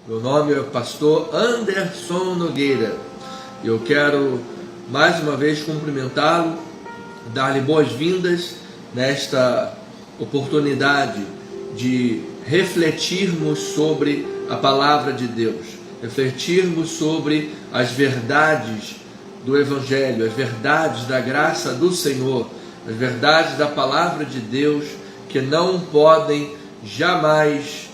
Meu nome é o pastor Anderson Nogueira. Eu quero mais uma vez cumprimentá-lo, dar-lhe boas-vindas nesta oportunidade de refletirmos sobre a palavra de Deus, refletirmos sobre as verdades do Evangelho, as verdades da graça do Senhor, as verdades da palavra de Deus que não podem jamais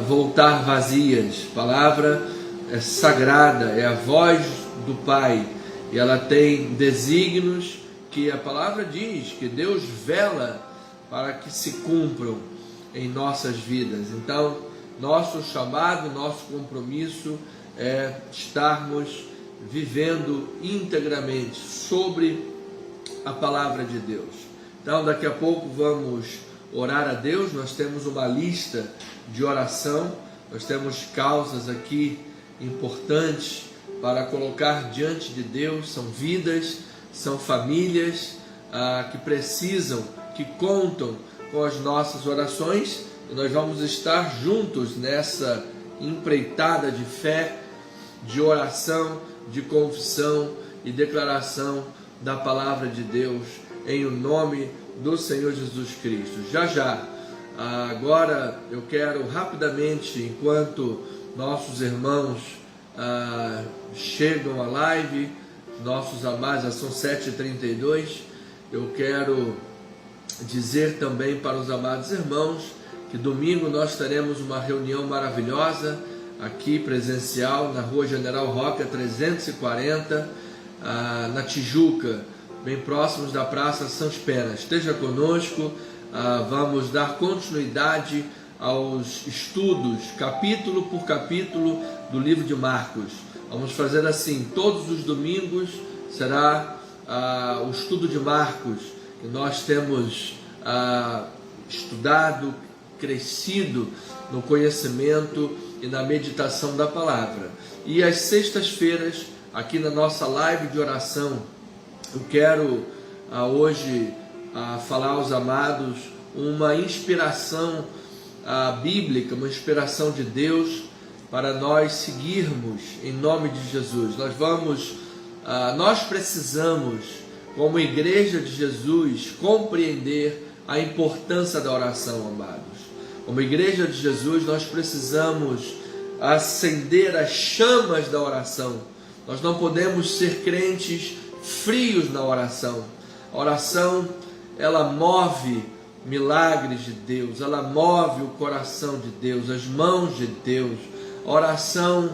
voltar vazias. A palavra é sagrada, é a voz do Pai, e ela tem desígnios que a palavra diz que Deus vela para que se cumpram em nossas vidas. Então, nosso chamado, nosso compromisso é estarmos vivendo integramente sobre a palavra de Deus. Então, daqui a pouco vamos orar a Deus. Nós temos uma lista de oração, nós temos causas aqui importantes para colocar diante de Deus. São vidas, são famílias que precisam, que contam com as nossas orações, e nós vamos estar juntos nessa empreitada de fé, de oração, de confissão e declaração da palavra de Deus, em o nome do Senhor Jesus Cristo. Já, agora eu quero rapidamente, enquanto nossos irmãos chegam à live, nossos amados, já são 7h32, eu quero dizer também para os amados irmãos que domingo nós teremos uma reunião maravilhosa aqui presencial na Rua General Roca 340, na Tijuca, bem próximos da Praça Sãos Penas. Esteja conosco, vamos dar continuidade aos estudos, capítulo por capítulo, do livro de Marcos. Vamos fazer assim, todos os domingos será o estudo de Marcos, que nós temos estudado, crescido no conhecimento e na meditação da palavra. E às sextas-feiras, aqui na nossa live de oração, eu quero hoje falar aos amados uma inspiração bíblica, uma inspiração de Deus para nós seguirmos em nome de Jesus. Nós precisamos, como igreja de Jesus, compreender a importância da oração, amados. Como igreja de Jesus, nós precisamos acender as chamas da oração. Nós não podemos ser crentes frios na oração. A oração, ela move milagres de Deus, ela move o coração de Deus, as mãos de Deus. A oração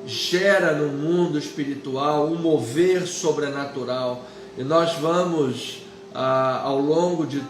gera no mundo espiritual um mover sobrenatural, e nós vamos ao longo de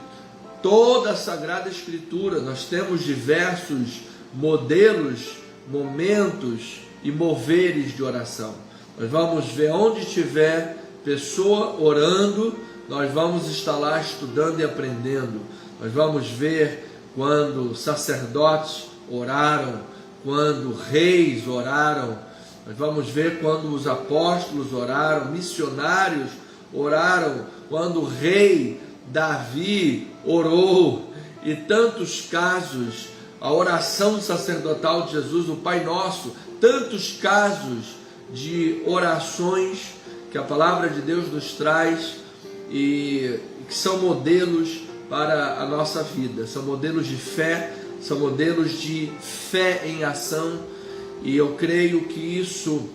toda a Sagrada Escritura, nós temos diversos modelos, momentos e moveres de oração. Nós vamos ver onde tiver pessoa orando, nós vamos estar lá estudando e aprendendo. Nós vamos ver quando sacerdotes oraram, quando reis oraram. Nós vamos ver quando os apóstolos oraram, missionários oraram, quando o rei Davi orou, e tantos casos, a oração sacerdotal de Jesus, o Pai Nosso, tantos casos de orações que a palavra de Deus nos traz e que são modelos para a nossa vida, são modelos de fé, são modelos de fé em ação, e eu creio que isso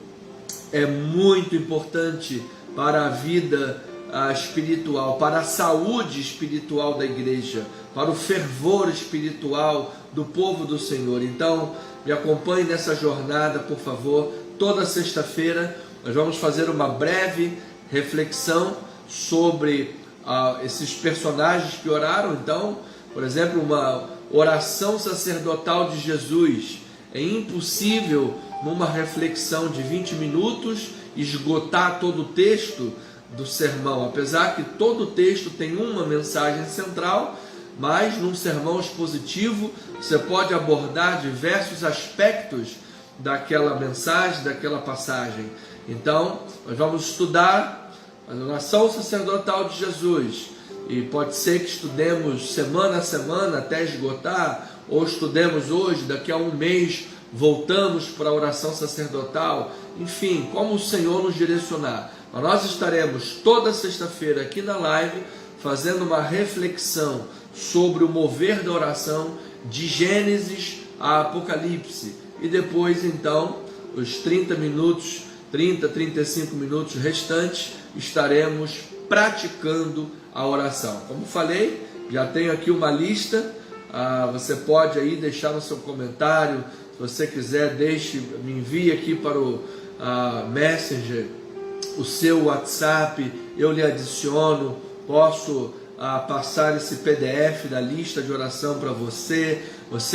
é muito importante para a vida espiritual, para a saúde espiritual da igreja, para o fervor espiritual do povo do Senhor. Então, me acompanhe nessa jornada, por favor. Toda sexta-feira nós vamos fazer uma breve reflexão sobre esses personagens que oraram. Então, por exemplo, uma oração sacerdotal de Jesus. É impossível, numa reflexão de 20 minutos, esgotar todo o texto do sermão, apesar que todo o texto tem uma mensagem central, mas num sermão expositivo você pode abordar diversos aspectos daquela mensagem, daquela passagem. Então, nós vamos estudar a oração sacerdotal de Jesus, e pode ser que estudemos semana a semana até esgotar, ou estudemos hoje, daqui a um mês voltamos para a oração sacerdotal, enfim, como o Senhor nos direcionar. Mas nós estaremos toda sexta-feira aqui na live, fazendo uma reflexão sobre o mover da oração de Gênesis a Apocalipse, e depois então os 35 minutos restantes estaremos praticando a oração. Como falei, já tenho aqui uma lista, você pode aí deixar no seu comentário, se você quiser, me envie aqui para o Messenger o seu WhatsApp, eu lhe adiciono, posso passar esse PDF da lista de oração para você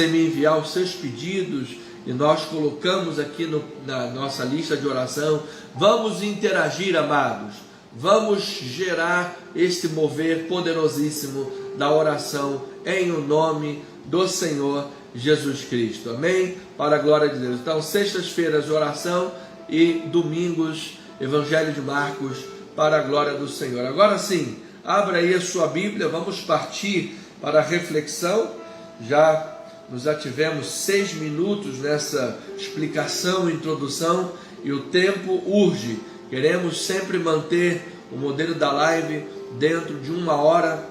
me enviar os seus pedidos, e nós colocamos aqui na nossa lista de oração. Vamos interagir, amados, vamos gerar este mover poderosíssimo da oração em o nome do Senhor Jesus Cristo, amém? Para a glória de Deus. Então, sextas-feiras oração e domingos Evangelho de Marcos, para a glória do Senhor. Agora sim, abra aí a sua Bíblia, vamos partir para a reflexão. Nós já tivemos 6 minutos nessa explicação, introdução, e o tempo urge. Queremos sempre manter o modelo da live dentro de 1 hora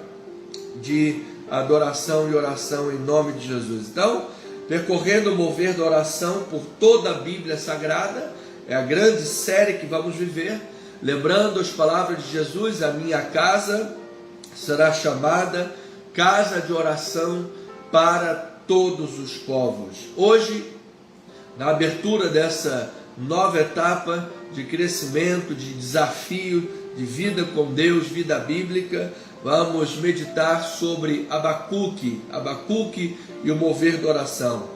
de adoração e oração em nome de Jesus. Então, percorrendo o mover da oração por toda a Bíblia Sagrada, é a grande série que vamos viver, lembrando as palavras de Jesus: a minha casa será chamada casa de oração para todos os povos. Hoje, na abertura dessa nova etapa de crescimento, de desafio, de vida com Deus, vida bíblica, vamos meditar sobre Abacuque e o mover da oração,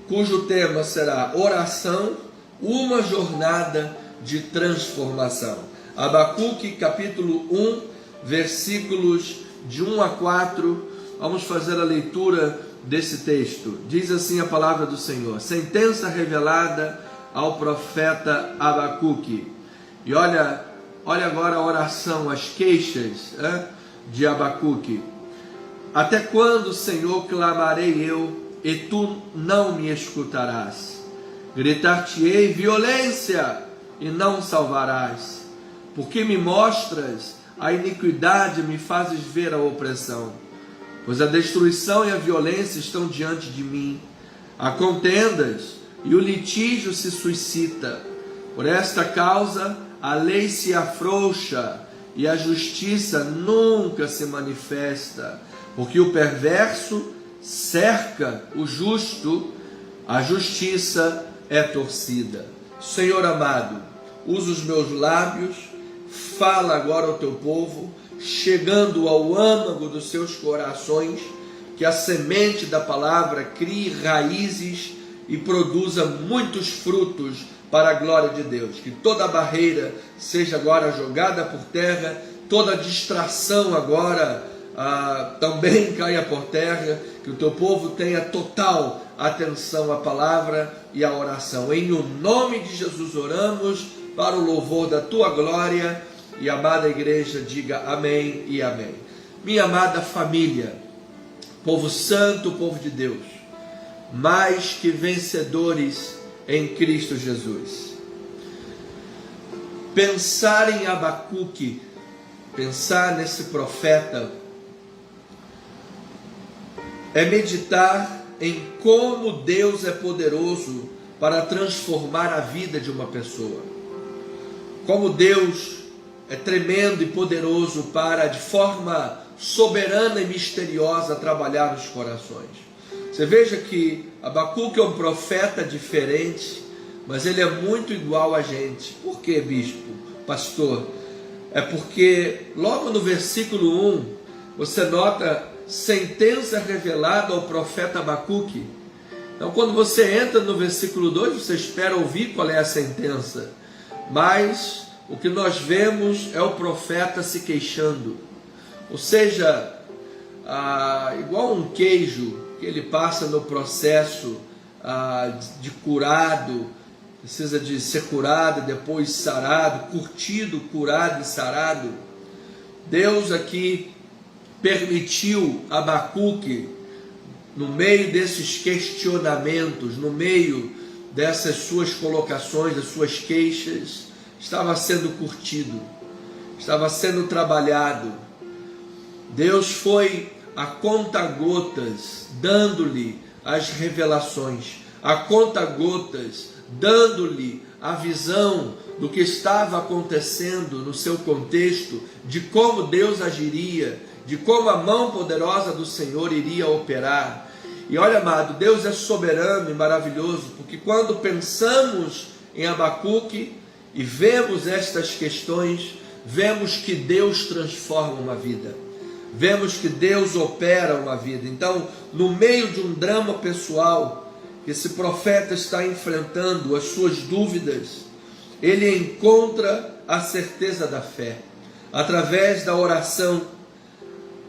cujo tema será oração, uma jornada de transformação. Abacuque capítulo 1, versículos de 1 a 4, vamos fazer a leitura desse texto. Diz assim a palavra do Senhor: sentença revelada ao profeta Abacuque. E olha agora a oração, as queixas de Abacuque. Até quando, Senhor, clamarei eu, e tu não me escutarás? Gritar-te-ei violência, e não salvarás. Porque me mostras a iniquidade, me fazes ver a opressão. Pois a destruição e a violência estão diante de mim. Há contendas, e o litígio se suscita. Por esta causa, a lei se afrouxa, e a justiça nunca se manifesta. Porque o perverso cerca o justo, a justiça é torcida. Senhor amado, usa os meus lábios, fala agora ao teu povo, chegando ao âmago dos seus corações, que a semente da palavra crie raízes e produza muitos frutos para a glória de Deus. Que toda barreira seja agora jogada por terra, toda distração agora também caia por terra, que o teu povo tenha total atenção à palavra e à oração. Em o nome de Jesus oramos, para o louvor da tua glória, e a amada igreja diga amém e amém. Minha amada família, povo santo, povo de Deus, mais que vencedores em Cristo Jesus. Pensar em Abacuque, pensar nesse profeta, é meditar em como Deus é poderoso para transformar a vida de uma pessoa. Como Deus é tremendo e poderoso para, de forma soberana e misteriosa, trabalhar nos corações. Você veja que Abacuque é um profeta diferente, mas ele é muito igual a gente. Por quê, bispo, pastor? É porque logo no versículo 1, você nota sentença revelada ao profeta Abacuque. Então, quando você entra no versículo 2, você espera ouvir qual é a sentença, mas o que nós vemos é o profeta se queixando. Ou seja, igual um queijo que ele passa no processo de curado, precisa de ser curado, depois sarado, curtido, curado e sarado. Deus aqui permitiu Abacuque no meio desses questionamentos, no meio dessas suas colocações, das suas queixas, estava sendo curtido, estava sendo trabalhado. Deus foi a conta-gotas dando-lhe as revelações, a conta-gotas dando-lhe a visão do que estava acontecendo no seu contexto, de como Deus agiria, de como a mão poderosa do Senhor iria operar. E olha, amado, Deus é soberano e maravilhoso, porque quando pensamos em Abacuque e vemos estas questões, vemos que Deus transforma uma vida, vemos que Deus opera uma vida. Então, no meio de um drama pessoal que esse profeta está enfrentando, as suas dúvidas, ele encontra a certeza da fé, através da oração.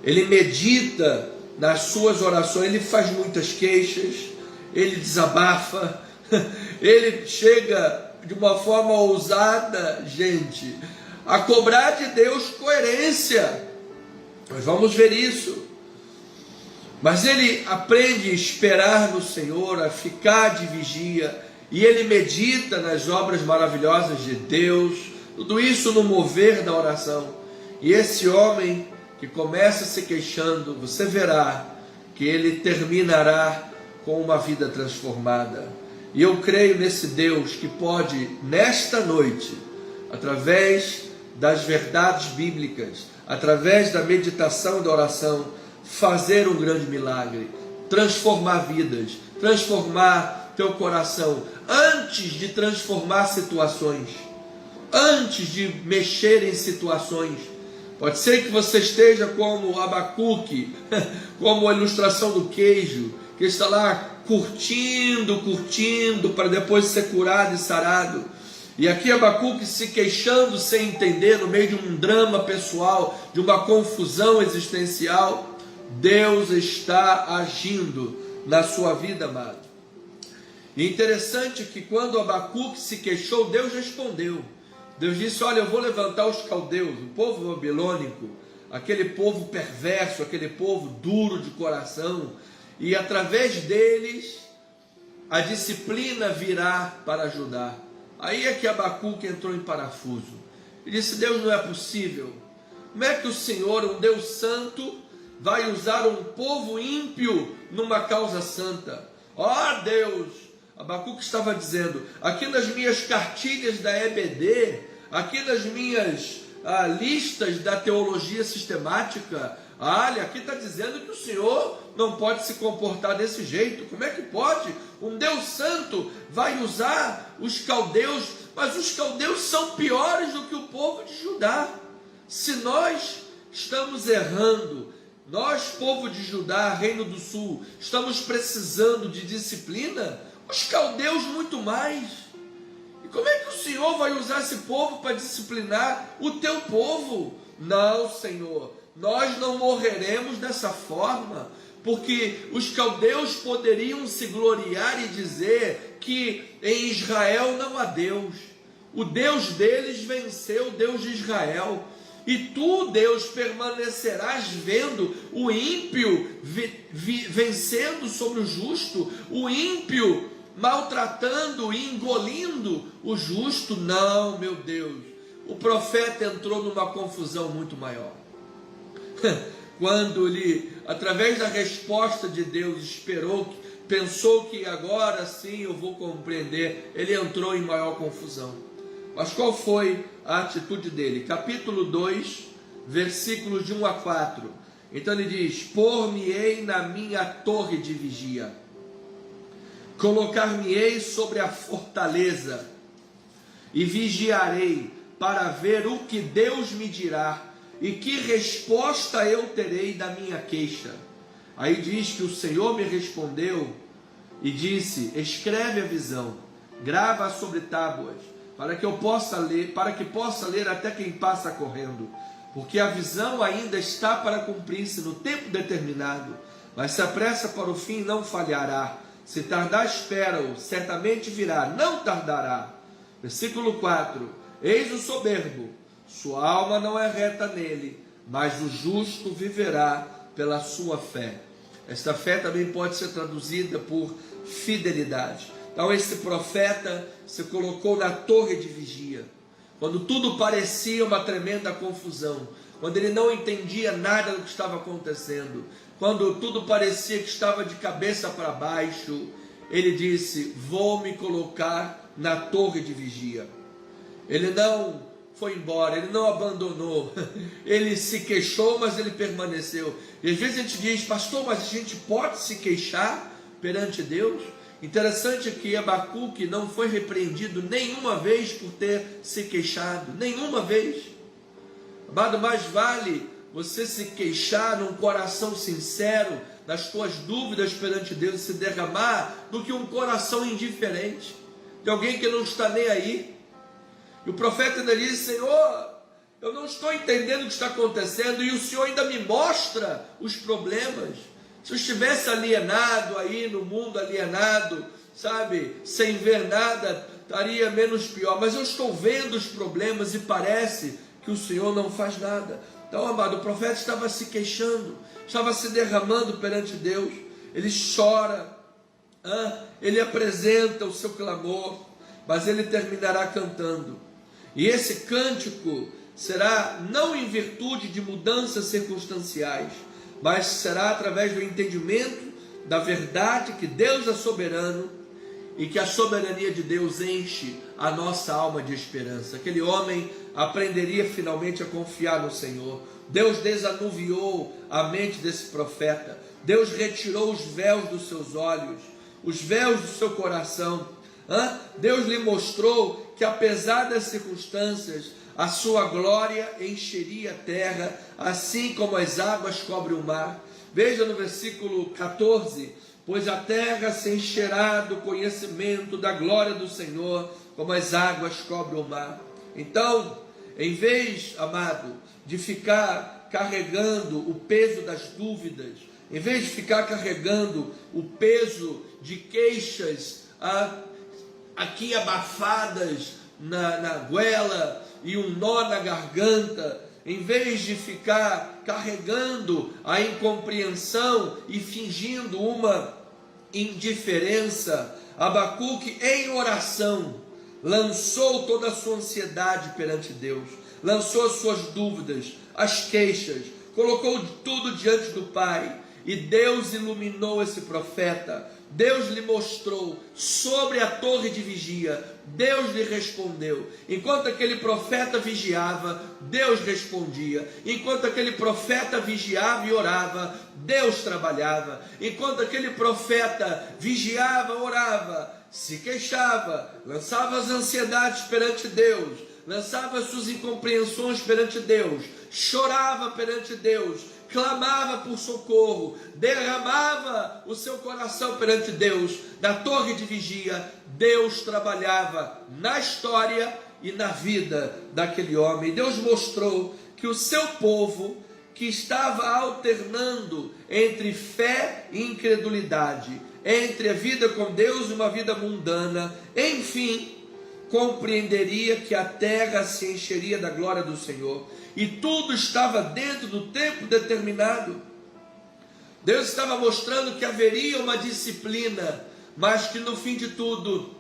Ele medita nas suas orações, ele faz muitas queixas, ele desabafa, ele chega de uma forma ousada, gente, a cobrar de Deus coerência. Nós vamos ver isso. Mas ele aprende a esperar no Senhor, a ficar de vigia, e ele medita nas obras maravilhosas de Deus, tudo isso no mover da oração. E esse homem que começa se queixando, você verá que ele terminará com uma vida transformada. E eu creio nesse Deus que pode, nesta noite, através das verdades bíblicas, através da meditação e da oração, fazer um grande milagre, transformar vidas, transformar teu coração, antes de transformar situações, antes de mexer em situações. Pode ser que você esteja como Abacuque, como a ilustração do queijo, que está lá curtindo, para depois ser curado e sarado. E aqui Abacuque se queixando sem entender, no meio de um drama pessoal, de uma confusão existencial. Deus está agindo na sua vida, amado. E interessante que quando Abacuque se queixou, Deus respondeu. Deus disse: olha, eu vou levantar os caldeus, o povo babilônico, aquele povo perverso, aquele povo duro de coração, e através deles a disciplina virá para ajudar. Aí é que Abacuque entrou em parafuso e disse: Deus, não é possível. Como é que o Senhor, um Deus santo, vai usar um povo ímpio numa causa santa? Ó Deus! Abacuque estava dizendo: aqui nas minhas cartilhas da EBD, aqui nas minhas listas da teologia sistemática, olha, aqui está dizendo que o Senhor não pode se comportar desse jeito. Como é que pode? Um Deus santo vai usar os caldeus, mas os caldeus são piores do que o povo de Judá. Se nós estamos errando, nós, povo de Judá, Reino do Sul, estamos precisando de disciplina, os caldeus muito mais. E como é que o Senhor vai usar esse povo para disciplinar o teu povo? Não, Senhor, nós não morreremos dessa forma, porque os caldeus poderiam se gloriar e dizer que em Israel não há Deus. O Deus deles venceu o Deus de Israel. E tu, Deus, permanecerás vendo o ímpio vencendo sobre o justo, o ímpio maltratando e engolindo o justo? Não, meu Deus. O profeta entrou numa confusão muito maior. Quando ele, através da resposta de Deus, pensou que agora sim eu vou compreender, ele entrou em maior confusão. Mas qual foi a atitude dele? Capítulo 2, versículos de 1 a 4. Então ele diz: por-me-ei na minha torre de vigia, colocar-me-ei sobre a fortaleza, e vigiarei para ver o que Deus me dirá, e que resposta eu terei da minha queixa. Aí diz que o Senhor me respondeu e disse: escreve a visão, grava sobre tábuas, para que possa ler até quem passa correndo, porque a visão ainda está para cumprir-se no tempo determinado, mas se apressa para o fim, não falhará. Se tardar, espera-o, certamente virá, não tardará. Versículo 4: eis o soberbo, sua alma não é reta nele, mas o justo viverá pela sua fé. Esta fé também pode ser traduzida por fidelidade. Então esse profeta se colocou na torre de vigia, quando tudo parecia uma tremenda confusão, quando ele não entendia nada do que estava acontecendo, quando tudo parecia que estava de cabeça para baixo, ele disse: vou me colocar na torre de vigia. Ele não foi embora, ele não abandonou, ele se queixou, mas ele permaneceu. E às vezes a gente diz: pastor, mas a gente pode se queixar perante Deus? Interessante que Abacuque não foi repreendido nenhuma vez por ter se queixado, nenhuma vez. Amado, mais vale você se queixar num coração sincero, das tuas dúvidas perante Deus, e se derramar, do que um coração indiferente, de alguém que não está nem aí. E o profeta ainda disse: Senhor, eu não estou entendendo o que está acontecendo, e o Senhor ainda me mostra os problemas. Se eu estivesse alienado aí no mundo, alienado, sabe, sem ver nada, estaria menos pior. Mas eu estou vendo os problemas e parece que o Senhor não faz nada. Então, amado, o profeta estava se queixando, estava se derramando perante Deus. Ele chora, ele apresenta o seu clamor, mas ele terminará cantando. E esse cântico será não em virtude de mudanças circunstanciais, mas será através do entendimento da verdade que Deus é soberano e que a soberania de Deus enche a nossa alma de esperança. Aquele homem aprenderia finalmente a confiar no Senhor. Deus desanuviou a mente desse profeta. Deus retirou os véus dos seus olhos, os véus do seu coração. Deus lhe mostrou que, apesar das circunstâncias, a sua glória encheria a terra, assim como as águas cobrem o mar. Veja no versículo 14: pois a terra se encherá do conhecimento da glória do Senhor, como as águas cobrem o mar. Então, em vez, amado, de ficar carregando o peso das dúvidas, em vez de ficar carregando o peso de queixas aqui abafadas na goela e um nó na garganta, em vez de ficar carregando a incompreensão e fingindo uma indiferença, Abacuque, em oração, lançou toda a sua ansiedade perante Deus, lançou as suas dúvidas, as queixas, colocou tudo diante do Pai, e Deus iluminou esse profeta. Deus lhe mostrou sobre a torre de vigia, Deus lhe respondeu. Enquanto aquele profeta vigiava, Deus respondia. Enquanto aquele profeta vigiava e orava, Deus trabalhava. Enquanto aquele profeta vigiava, orava, se queixava, lançava as ansiedades perante Deus, lançava as suas incompreensões perante Deus, chorava perante Deus, clamava por socorro, derramava o seu coração perante Deus, na torre de vigia, Deus trabalhava na história e na vida daquele homem. Deus mostrou que o seu povo, que estava alternando entre fé e incredulidade, entre a vida com Deus e uma vida mundana, enfim, compreenderia que a terra se encheria da glória do Senhor, e tudo estava dentro do tempo determinado. Deus estava mostrando que haveria uma disciplina, mas que no fim de tudo,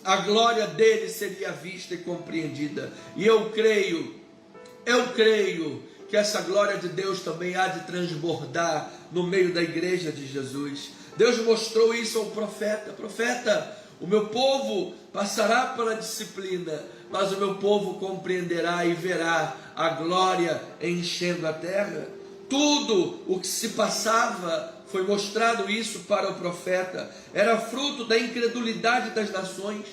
a glória dele seria vista e compreendida. E eu creio que essa glória de Deus também há de transbordar no meio da igreja de Jesus. Deus mostrou isso ao profeta: profeta, o meu povo passará pela disciplina, mas o meu povo compreenderá e verá a glória enchendo a terra. Tudo o que se passava foi mostrado isso para o profeta. Era fruto da incredulidade das nações,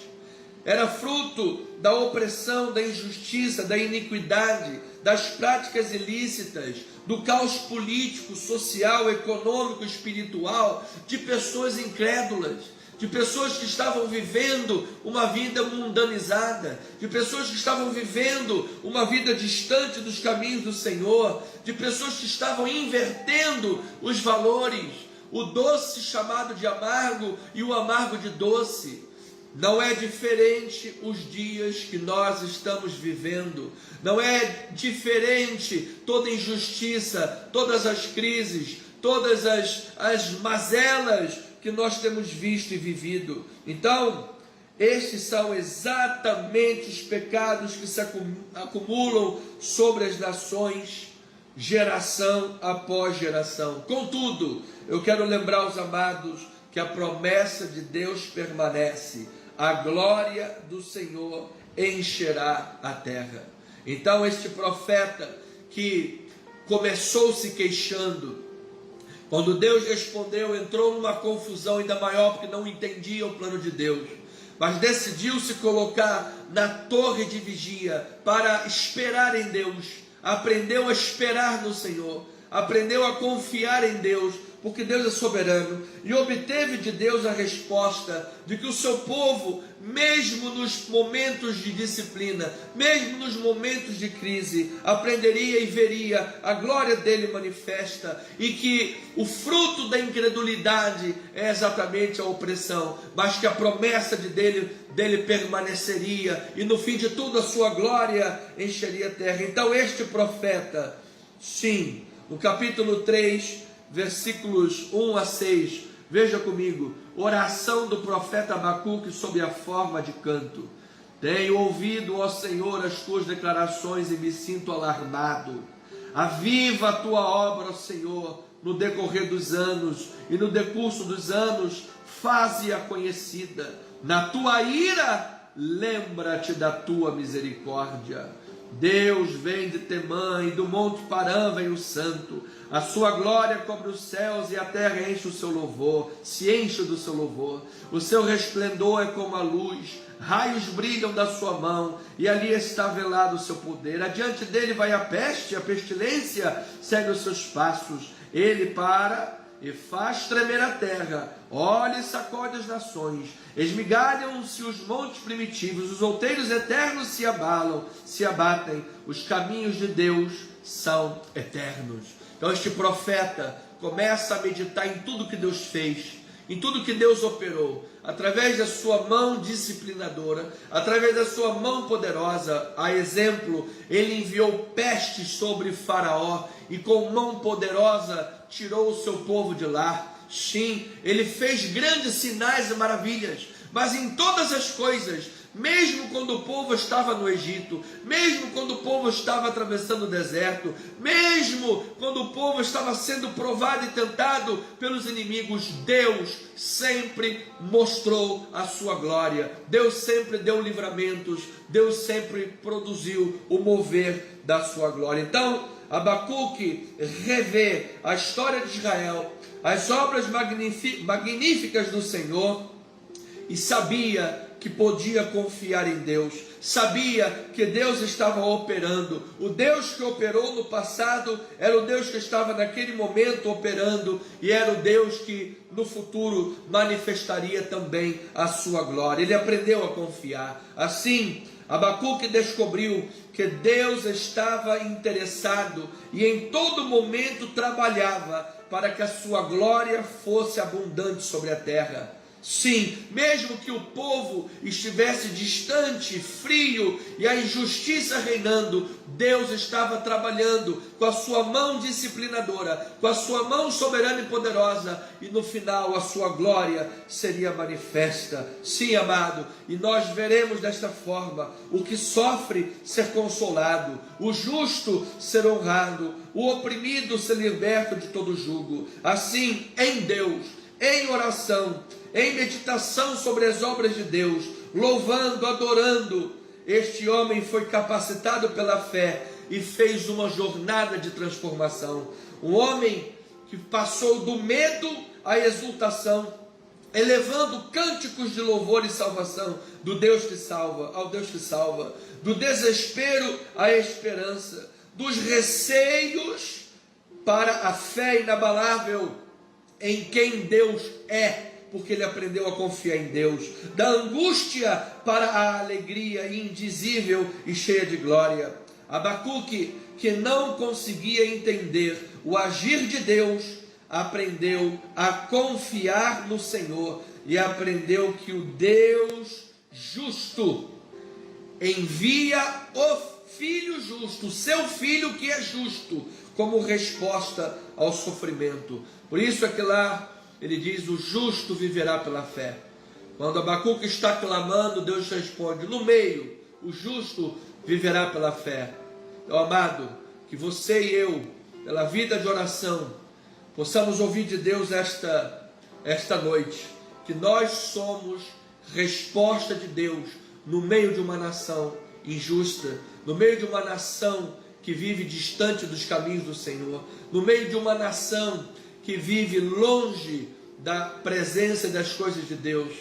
era fruto da opressão, da injustiça, da iniquidade, das práticas ilícitas, do caos político, social, econômico, espiritual, de pessoas incrédulas, de pessoas que estavam vivendo uma vida mundanizada, de pessoas que estavam vivendo uma vida distante dos caminhos do Senhor, de pessoas que estavam invertendo os valores, o doce chamado de amargo e o amargo de doce. Não é diferente os dias que nós estamos vivendo, não é diferente toda injustiça, todas as crises, todas as mazelas que nós temos visto e vivido. Então, estes são exatamente os pecados que se acumulam sobre as nações, geração após geração. Contudo, eu quero lembrar os amados que a promessa de Deus permanece: a glória do Senhor encherá a terra. Então, este profeta que começou se queixando, quando Deus respondeu, entrou numa confusão ainda maior, porque não entendia o plano de Deus, mas decidiu se colocar na torre de vigia para esperar em Deus. Aprendeu a esperar no Senhor, aprendeu a confiar em Deus, porque Deus é soberano, e obteve de Deus a resposta de que o seu povo, mesmo nos momentos de disciplina, mesmo nos momentos de crise, aprenderia e veria a glória dele manifesta, e que o fruto da incredulidade é exatamente a opressão, mas que a promessa dele permaneceria, e no fim de tudo a sua glória encheria a terra. Então este profeta, sim, no capítulo 3, versículos 1 a 6, veja comigo, oração do profeta Abacuque sob a forma de canto. Tenho ouvido, ó Senhor, as tuas declarações e me sinto alarmado. Aviva a tua obra, ó Senhor, no decorrer dos anos, e no decurso dos anos, faze-a conhecida. Na tua ira, lembra-te da tua misericórdia. Deus vem de Temã, e do monte Parã vem o santo. A sua glória cobre os céus, e a terra enche o seu louvor, se enche do seu louvor. O seu resplendor é como a luz, raios brilham da sua mão, e ali está velado o seu poder. Adiante dele vai a peste, a pestilência segue os seus passos. Ele para e faz tremer a terra, olha e sacode as nações, esmigalham-se os montes primitivos, os outeiros eternos se abalam, se abatem, os caminhos de Deus são eternos. Então este profeta começa a meditar em tudo que Deus fez, em tudo que Deus operou, através da sua mão disciplinadora, através da sua mão poderosa. A exemplo, ele enviou pestes sobre Faraó, e com mão poderosa tirou o seu povo de lá. Sim, ele fez grandes sinais e maravilhas, mas em todas as coisas, mesmo quando o povo estava no Egito, mesmo quando o povo estava atravessando o deserto, mesmo quando o povo estava sendo provado e tentado pelos inimigos, Deus sempre mostrou a sua glória, Deus sempre deu livramentos, Deus sempre produziu o mover da sua glória. Então, Abacuque revê a história de Israel, as obras magníficas do Senhor, e sabia que podia confiar em Deus, sabia que Deus estava operando. O Deus que operou no passado era o Deus que estava naquele momento operando, e era o Deus que no futuro manifestaria também a sua glória. Ele aprendeu a confiar. Assim, Abacuque descobriu que Deus estava interessado e em todo momento trabalhava para que a sua glória fosse abundante sobre a terra. Sim, mesmo que o povo estivesse distante, frio e a injustiça reinando, Deus estava trabalhando com a sua mão disciplinadora, com a sua mão soberana e poderosa, e no final a sua glória seria manifesta. Sim, amado, e nós veremos desta forma o que sofre ser consolado, o justo ser honrado, o oprimido ser liberto de todo jugo. Assim, em Deus, em oração, em meditação sobre as obras de Deus, louvando, adorando, este homem foi capacitado pela fé e fez uma jornada de transformação. Um homem que passou do medo à exultação, elevando cânticos de louvor e salvação do Deus que salva ao Deus que salva, do desespero à esperança, dos receios para a fé inabalável em quem Deus é, porque ele aprendeu a confiar em Deus, da angústia para a alegria indizível e cheia de glória. Abacuque, que não conseguia entender o agir de Deus, aprendeu a confiar no Senhor e aprendeu que o Deus justo envia o Filho justo, seu Filho que é justo, como resposta ao sofrimento. Por isso é que lá ele diz: o justo viverá pela fé. Quando Abacuque está clamando, Deus responde: no meio, o justo viverá pela fé. Meu amado, que você e eu, pela vida de oração, possamos ouvir de Deus esta noite, que nós somos resposta de Deus no meio de uma nação injusta, no meio de uma nação que vive distante dos caminhos do Senhor, no meio de uma nação que vive longe da presença e das coisas de Deus.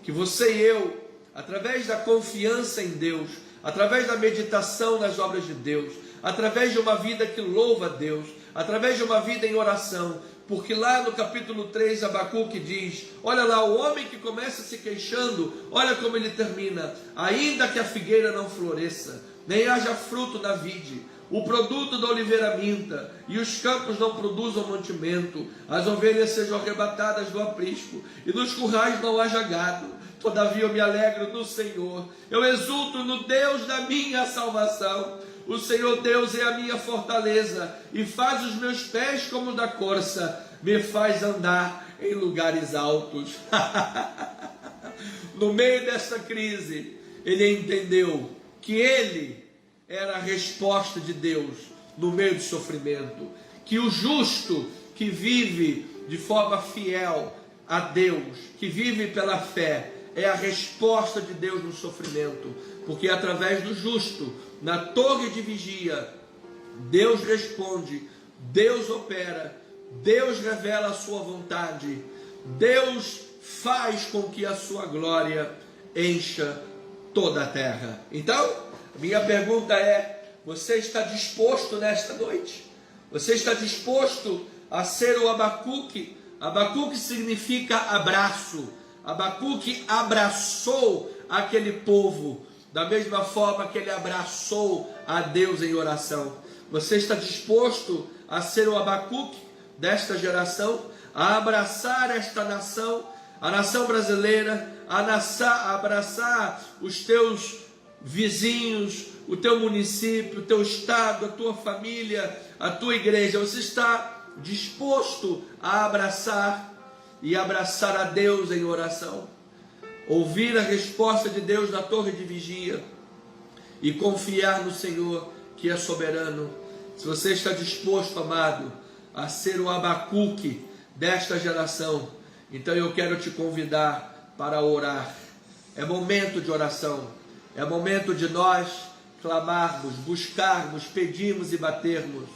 Que você e eu, através da confiança em Deus, através da meditação nas obras de Deus, através de uma vida que louva a Deus, através de uma vida em oração, porque lá no capítulo 3, Abacuque diz, olha lá, o homem que começa se queixando, olha como ele termina: ainda que a figueira não floresça, nem haja fruto na vide, o produto da oliveira minta, e os campos não produzam mantimento, as ovelhas sejam arrebatadas do aprisco, e nos currais não haja gado, todavia eu me alegro no Senhor, eu exulto no Deus da minha salvação. O Senhor Deus é a minha fortaleza, e faz os meus pés como da corça, me faz andar em lugares altos. No meio dessa crise, ele entendeu que ele era a resposta de Deus no meio do sofrimento, que o justo que vive de forma fiel a Deus, que vive pela fé, é a resposta de Deus no sofrimento, porque através do justo, na torre de vigia, Deus responde, Deus opera, Deus revela a sua vontade, Deus faz com que a sua glória encha toda a terra. Então, minha pergunta é: você está disposto nesta noite? Você está disposto a ser o Abacuque? Abacuque significa abraço. Abacuque abraçou aquele povo da mesma forma que ele abraçou a Deus em oração. Você está disposto a ser o Abacuque desta geração, a abraçar esta nação, a nação brasileira, a abraçar os teus vizinhos, o teu município, o teu estado, a tua família, a tua igreja? Você está disposto a abraçar e abraçar a Deus em oração? Ouvir a resposta de Deus na torre de vigia e confiar no Senhor que é soberano? Se você está disposto, amado, a ser o Abacuque desta geração, então eu quero te convidar para orar. É momento de oração, é momento de nós clamarmos, buscarmos, pedirmos e batermos.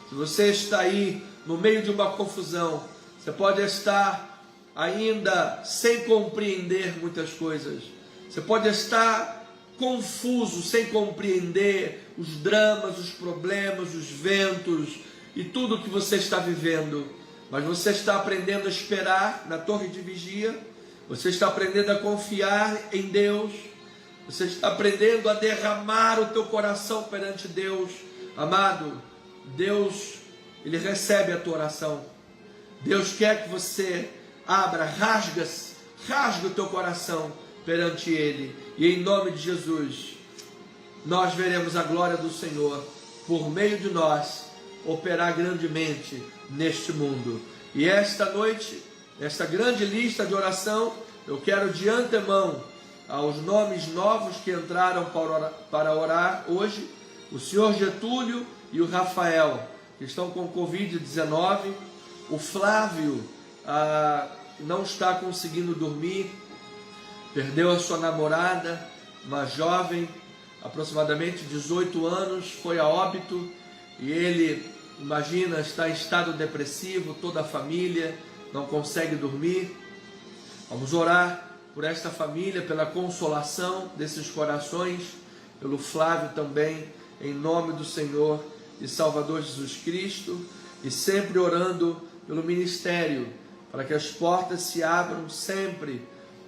Se você está aí no meio de uma confusão, você pode estar ainda sem compreender muitas coisas, você pode estar confuso, sem compreender os dramas, os problemas, os ventos e tudo que você está vivendo, mas você está aprendendo a esperar na torre de vigia, você está aprendendo a confiar em Deus, você está aprendendo a derramar o teu coração perante Deus. Amado, Deus, Ele recebe a tua oração. Deus quer que você abra, rasga o teu coração perante Ele, e em nome de Jesus, nós veremos a glória do Senhor, por meio de nós, operar grandemente neste mundo. E esta noite, esta grande lista de oração, eu quero de antemão, aos nomes novos que entraram para orar hoje, o senhor Getúlio e o Rafael, que estão com Covid-19, o Flávio não está conseguindo dormir, perdeu a sua namorada, uma jovem, aproximadamente 18 anos, foi a óbito, e ele, imagina, está em estado depressivo, toda a família não consegue dormir. Vamos orar por esta família, pela consolação desses corações, pelo Flávio também, em nome do Senhor e Salvador Jesus Cristo, e sempre orando pelo ministério, para que as portas se abram sempre,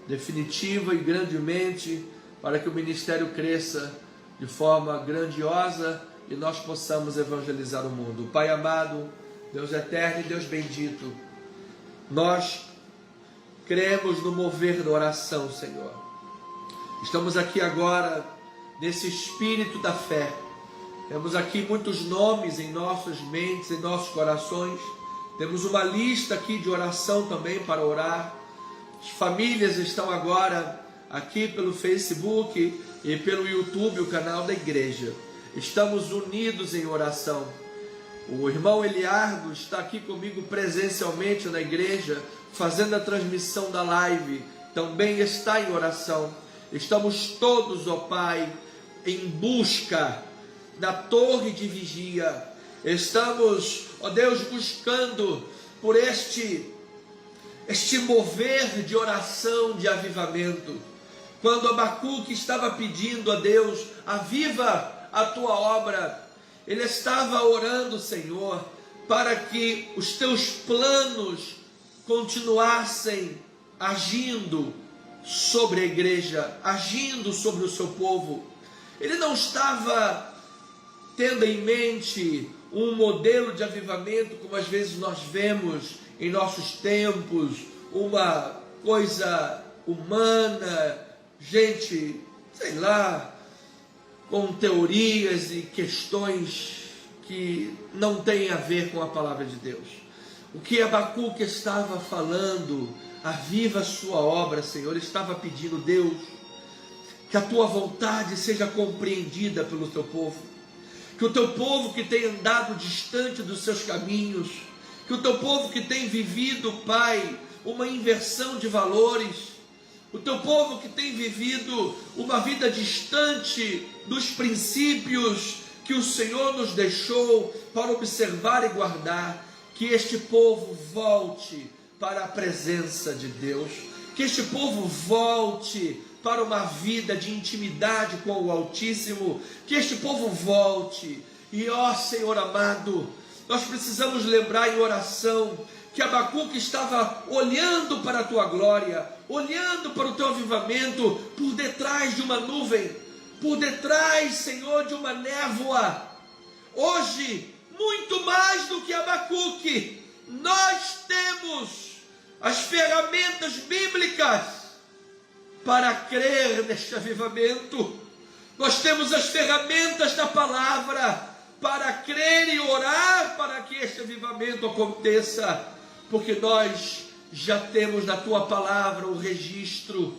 definitiva e grandemente, para que o ministério cresça de forma grandiosa e nós possamos evangelizar o mundo. Pai amado, Deus eterno e Deus bendito, nós cremos no mover da oração, Senhor. Estamos aqui agora nesse espírito da fé, Temos aqui muitos nomes em nossas mentes, em nossos corações. Temos uma lista aqui de oração também para orar. As famílias estão agora aqui pelo Facebook e pelo YouTube, o canal da igreja. Estamos unidos em oração. O irmão Eliardo está aqui comigo presencialmente na igreja, fazendo a transmissão da live. Também está em oração. Estamos todos, ó Pai, em busca da torre de vigia. Estamos, ó Deus, buscando por este mover de oração, de avivamento. Quando Abacuque estava pedindo a Deus, aviva a tua obra, ele estava orando, Senhor, para que os teus planos continuassem agindo sobre a igreja, agindo sobre o seu povo. Ele não estava tendo em mente um modelo de avivamento, como às vezes nós vemos em nossos tempos, uma coisa humana, gente, sei lá, com teorias e questões que não têm a ver com a palavra de Deus. O que Abacuque estava falando, aviva a sua obra, Senhor. Ele estava pedindo, Deus, que a tua vontade seja compreendida pelo teu povo, que o teu povo que tem andado distante dos seus caminhos, que o teu povo que tem vivido, Pai, uma inversão de valores, o teu povo que tem vivido uma vida distante dos princípios que o Senhor nos deixou para observar e guardar, que este povo volte para a presença de Deus, que este povo volte para uma vida de intimidade com o Altíssimo, que este povo volte. E ó Senhor amado, nós precisamos lembrar em oração que Abacuque estava olhando para a tua glória, olhando para o teu avivamento, por detrás de uma nuvem, por detrás, Senhor, de uma névoa. Hoje, muito mais do que Abacuque, nós temos as ferramentas bíblicas para crer neste avivamento. Nós temos as ferramentas da palavra para crer e orar para que este avivamento aconteça, porque nós já temos na tua palavra o registro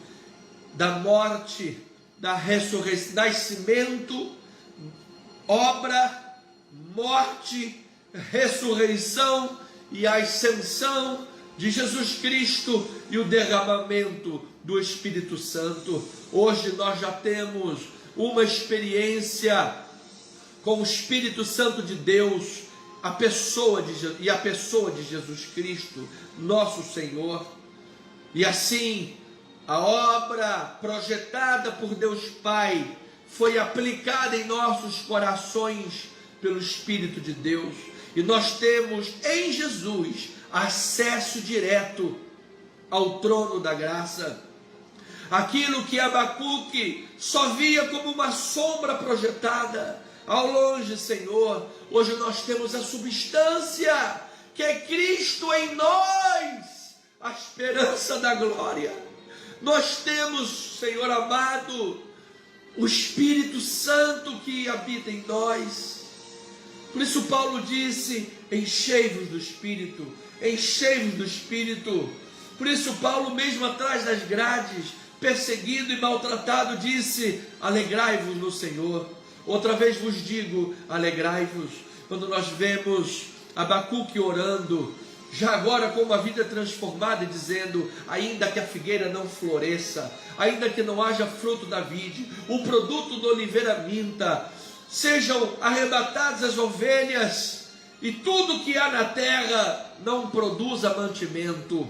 da morte, da ressurreição, nascimento, obra, morte, ressurreição e a ascensão de Jesus Cristo e o derramamento do Espírito Santo. Hoje nós já temos uma experiência com o Espírito Santo de Deus, a pessoa de Jesus Cristo, nosso Senhor. E assim, a obra projetada por Deus Pai foi aplicada em nossos corações pelo Espírito de Deus. E nós temos em Jesus acesso direto ao trono da graça. Aquilo que Abacuque só via como uma sombra projetada ao longe, Senhor, hoje nós temos a substância, que é Cristo em nós, a esperança da glória. Nós temos, Senhor amado, o Espírito Santo que habita em nós. Por isso Paulo disse, enchei-vos do Espírito, enchei-vos do Espírito. Por isso Paulo, mesmo atrás das grades, perseguido e maltratado, disse, alegrai-vos no Senhor. Outra vez vos digo, alegrai-vos. Quando nós vemos Abacuque orando, já agora com uma vida transformada, dizendo, ainda que a figueira não floresça, ainda que não haja fruto da vide, o produto da oliveira minta, sejam arrebatadas as ovelhas, e tudo que há na terra não produza mantimento,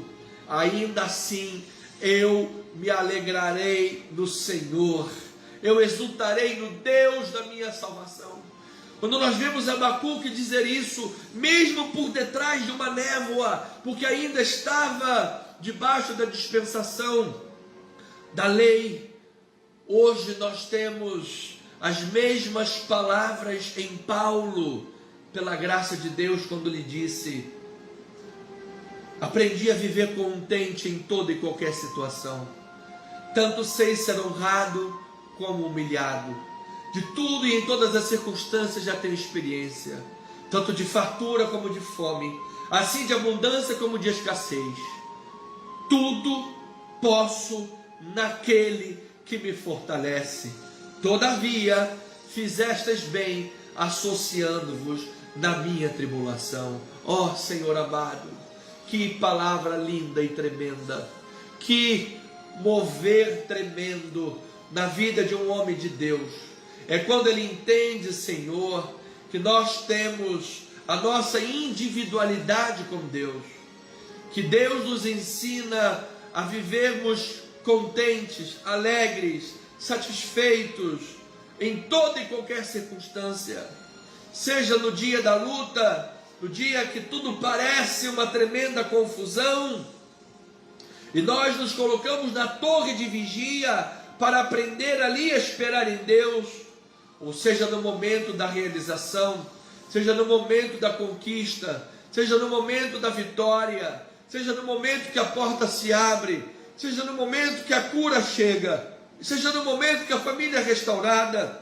ainda assim eu me alegrarei no Senhor, eu exultarei no Deus da minha salvação. Quando nós vemos Abacuque dizer isso, mesmo por detrás de uma névoa, porque ainda estava debaixo da dispensação da lei, hoje nós temos as mesmas palavras em Paulo, pela graça de Deus, quando lhe disse, aprendi a viver contente em toda e qualquer situação, tanto sei ser honrado como humilhado, De tudo e em todas as circunstâncias já tenho experiência, tanto de fartura como de fome, assim de abundância como de escassez. Tudo posso naquele que me fortalece. Todavia, fizestes bem associando-vos na minha tribulação. Ó Senhor amado, que palavra linda e tremenda, que mover tremendo na vida de um homem de Deus. É quando ele entende, Senhor, que nós temos a nossa individualidade com Deus, que Deus nos ensina a vivermos contentes, alegres, satisfeitos em toda e qualquer circunstância, seja no dia da luta, no dia que tudo parece uma tremenda confusão, e nós nos colocamos na torre de vigia para aprender ali a esperar em Deus, ou seja no momento da realização, seja no momento da conquista, seja no momento da vitória, seja no momento que a porta se abre, seja no momento que a cura chega, seja no momento que a família é restaurada,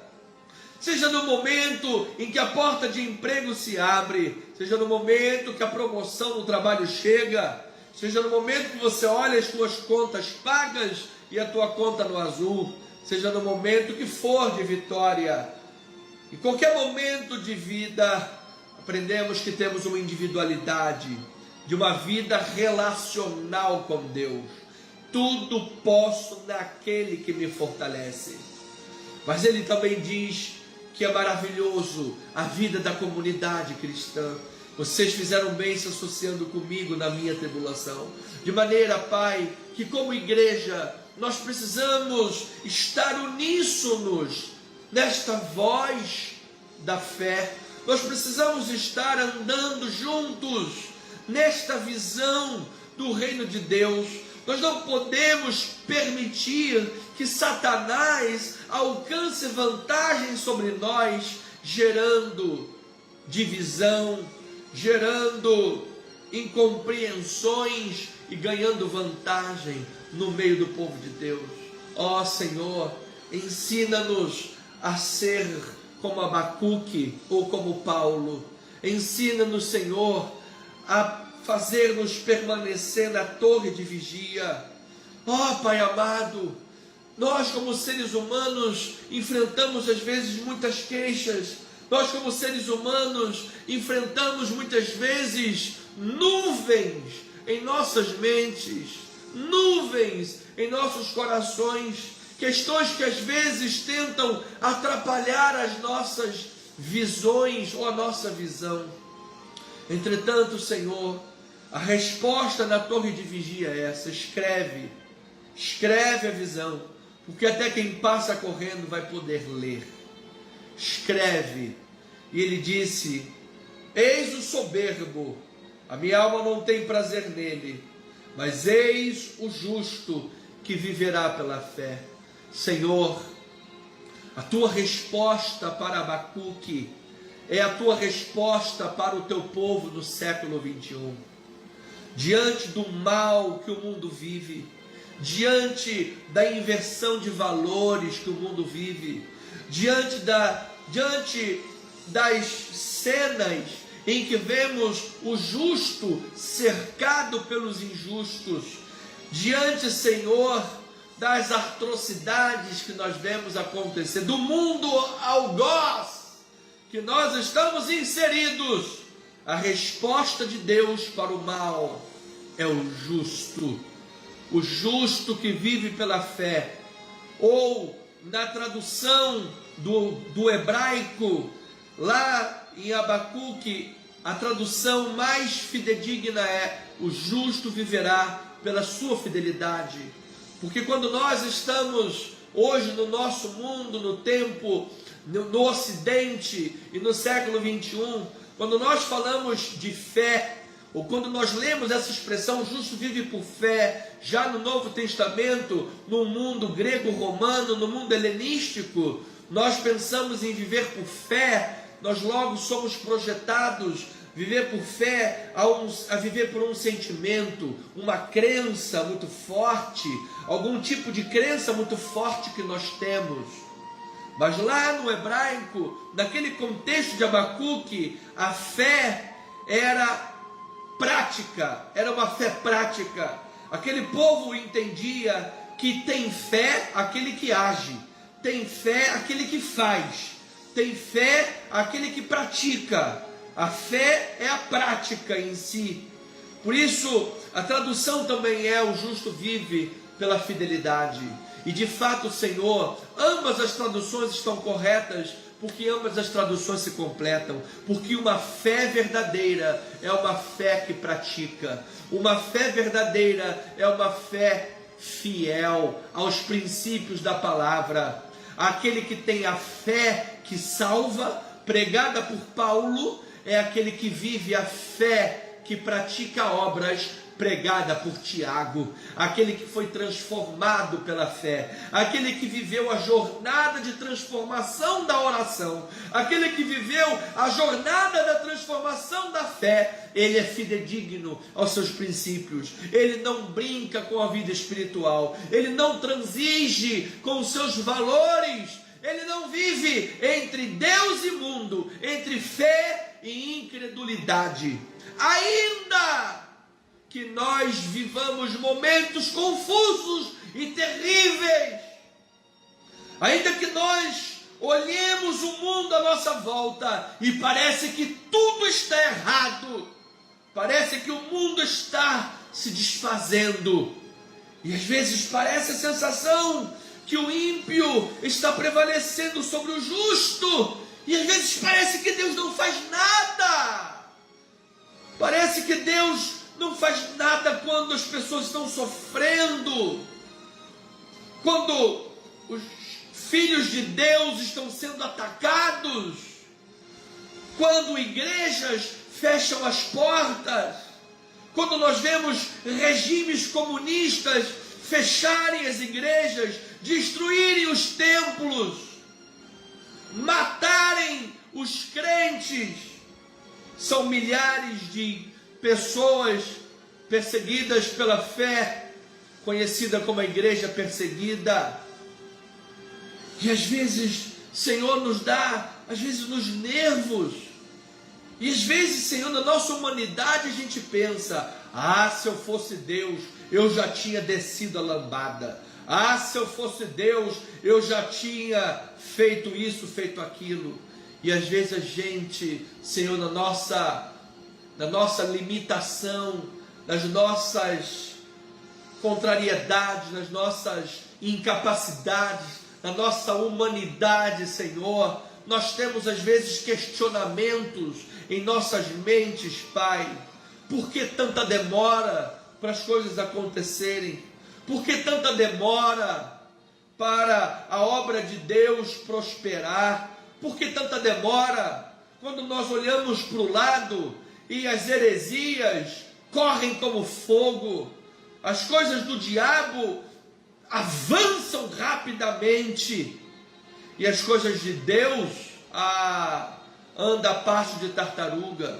seja no momento em que a porta de emprego se abre, seja no momento que a promoção no trabalho chega, seja no momento que você olha as tuas contas pagas e a tua conta no azul, seja no momento que for de vitória, em qualquer momento de vida, aprendemos que temos uma individualidade, de uma vida relacional com Deus. Tudo posso naquele que me fortalece. Mas ele também diz que é maravilhoso a vida da comunidade cristã. Vocês fizeram bem se associando comigo na minha tribulação. De maneira, Pai, que como igreja nós precisamos estar uníssonos nesta voz da fé. Nós precisamos estar andando juntos nesta visão do reino de Deus. Nós não podemos permitir que Satanás alcance vantagem sobre nós, gerando divisão, gerando incompreensões e ganhando vantagem no meio do povo de Deus. Ó Senhor, ensina-nos a ser como Abacuque ou como Paulo. Ensina-nos, Senhor, a fazer-nos permanecer na torre de vigia. Ó Pai amado, nós como seres humanos enfrentamos às vezes muitas queixas, nós como seres humanos enfrentamos muitas vezes nuvens em nossas mentes, nuvens em nossos corações, questões que às vezes tentam atrapalhar as nossas visões ou a nossa visão. Entretanto, Senhor, a resposta na torre de vigia é essa: escreve a visão, porque até quem passa correndo vai poder ler. Escreve. E ele disse: eis o soberbo, a minha alma não tem prazer nele, mas eis o justo que viverá pela fé. Senhor, a tua resposta para Abacuque é a tua resposta para o teu povo do século 21. Diante do mal que o mundo vive, diante da inversão de valores que o mundo vive, diante das cenas em que vemos o justo cercado pelos injustos, diante, Senhor, das atrocidades que nós vemos acontecer, do mundo algoz que nós estamos inseridos, a resposta de Deus para o mal é o justo que vive pela fé. Ou na tradução do hebraico, lá em Abacuque, a tradução mais fidedigna é: o justo viverá pela sua fidelidade. Porque quando nós estamos hoje no nosso mundo, no tempo, no Ocidente e no século 21, quando nós falamos de fé, ou quando nós lemos essa expressão, justo vive por fé, já no Novo Testamento, no mundo grego-romano, no mundo helenístico, nós pensamos em viver por fé, nós logo somos projetados viver por fé, a viver por um sentimento, uma crença muito forte, algum tipo de crença muito forte que nós temos. Mas lá no hebraico, naquele contexto de Abacuque, a fé era prática, era uma fé prática. Aquele povo entendia que tem fé aquele que age, tem fé aquele que faz, tem fé aquele que pratica. A fé é a prática em si. Por isso, a tradução também é: o justo vive pela fidelidade. E de fato, Senhor, ambas as traduções estão corretas, porque ambas as traduções se completam. Porque uma fé verdadeira é uma fé que pratica. Uma fé verdadeira é uma fé fiel aos princípios da palavra. Aquele que tem a fé que salva, pregada por Paulo, é aquele que vive a fé que pratica obras, pregada por Tiago. Aquele que foi transformado pela fé, aquele que viveu a jornada de transformação da oração, aquele que viveu a jornada da transformação da fé, ele é fidedigno aos seus princípios, ele não brinca com a vida espiritual, ele não transige com os seus valores, ele não vive entre Deus e mundo, entre fé e incredulidade. Ainda que nós vivamos momentos confusos e terríveis, ainda que nós olhemos o mundo à nossa volta e parece que tudo está errado, parece que o mundo está se desfazendo, e às vezes parece a sensação que o ímpio está prevalecendo sobre o justo, e às vezes parece que Deus não faz nada, parece que Deus não faz nada quando as pessoas estão sofrendo, quando os filhos de Deus estão sendo atacados, quando igrejas fecham as portas, quando nós vemos regimes comunistas fecharem as igrejas, destruírem os templos, matarem os crentes. São milhares de pessoas perseguidas pela fé, conhecida como a igreja perseguida. E às vezes, Senhor, nos dá, às vezes nos nervos, e às vezes, Senhor, na nossa humanidade a gente pensa: ah, se eu fosse Deus, eu já tinha descido a lambada. Ah, se eu fosse Deus, eu já tinha feito isso, feito aquilo. E às vezes a gente, Senhor, na nossa limitação, nas nossas contrariedades, nas nossas incapacidades, na nossa humanidade, Senhor, nós temos às vezes questionamentos em nossas mentes, Pai. Por que tanta demora para as coisas acontecerem? Por que tanta demora para a obra de Deus prosperar? Por que tanta demora quando nós olhamos para o lado e as heresias correm como fogo, as coisas do diabo avançam rapidamente, e as coisas de Deus anda a passo de tartaruga?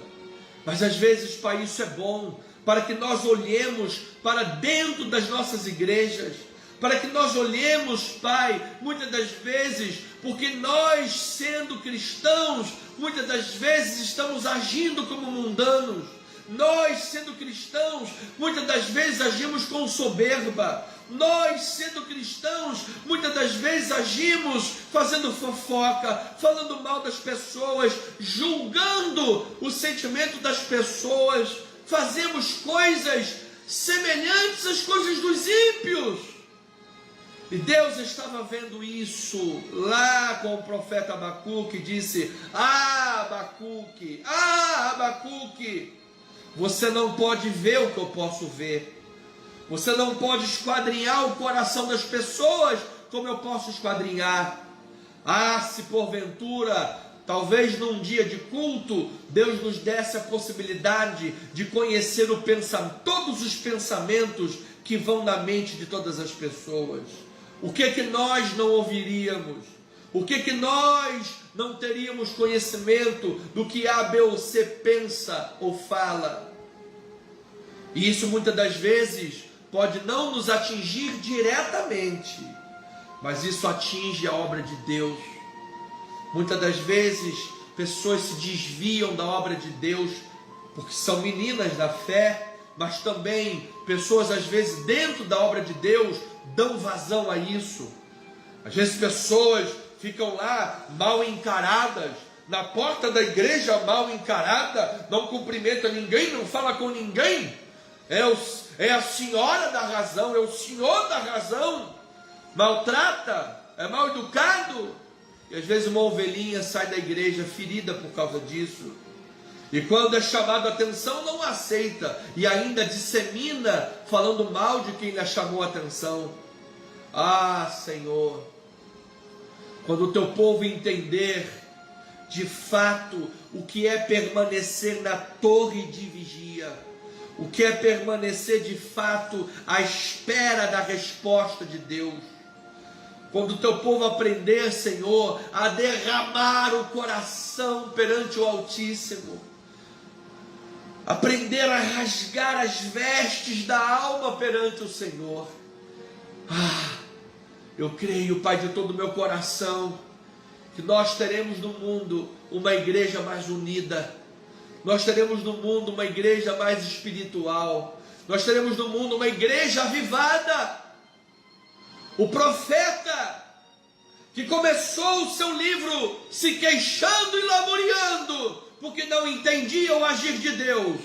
Mas às vezes, Pai, isso é bom, para que nós olhemos para dentro das nossas igrejas, para que nós olhemos, Pai, muitas das vezes, porque nós, sendo cristãos, muitas das vezes estamos agindo como mundanos. Nós, sendo cristãos, muitas das vezes agimos com soberba. Nós, sendo cristãos, muitas das vezes agimos fazendo fofoca, falando mal das pessoas, julgando o sentimento das pessoas. Fazemos coisas semelhantes às coisas dos ímpios. E Deus estava vendo isso lá com o profeta Abacuque, e disse: Abacuque, Abacuque, você não pode ver o que eu posso ver. Você não pode esquadrinhar o coração das pessoas como eu posso esquadrinhar. Se porventura, talvez num dia de culto, Deus nos desse a possibilidade de conhecer todos os pensamentos que vão na mente de todas as pessoas. O que nós não ouviríamos? O que nós não teríamos conhecimento do que A, B ou C pensa ou fala? E isso muitas das vezes pode não nos atingir diretamente, mas isso atinge a obra de Deus. Muitas das vezes, pessoas se desviam da obra de Deus, porque são meninas da fé, mas também pessoas, às vezes, dentro da obra de Deus, dão vazão a isso. Às vezes, pessoas ficam lá mal encaradas, na porta da igreja mal encarada, não cumprimenta ninguém, não fala com ninguém. É a senhora da razão, é o senhor da razão. Maltrata, é mal educado. E às vezes uma ovelhinha sai da igreja ferida por causa disso. E quando é chamado a atenção, não aceita. E ainda dissemina, falando mal de quem lhe chamou a atenção. Ah, Senhor, quando o teu povo entender de fato o que é permanecer na torre de vigia, o que é permanecer de fato à espera da resposta de Deus, quando o teu povo aprender, Senhor, a derramar o coração perante o Altíssimo, aprender a rasgar as vestes da alma perante o Senhor, eu creio, Pai, de todo o meu coração, que nós teremos no mundo uma igreja mais unida, nós teremos no mundo uma igreja mais espiritual, nós teremos no mundo uma igreja avivada. O profeta que começou o seu livro se queixando e lamuriando, porque não entendia o agir de Deus,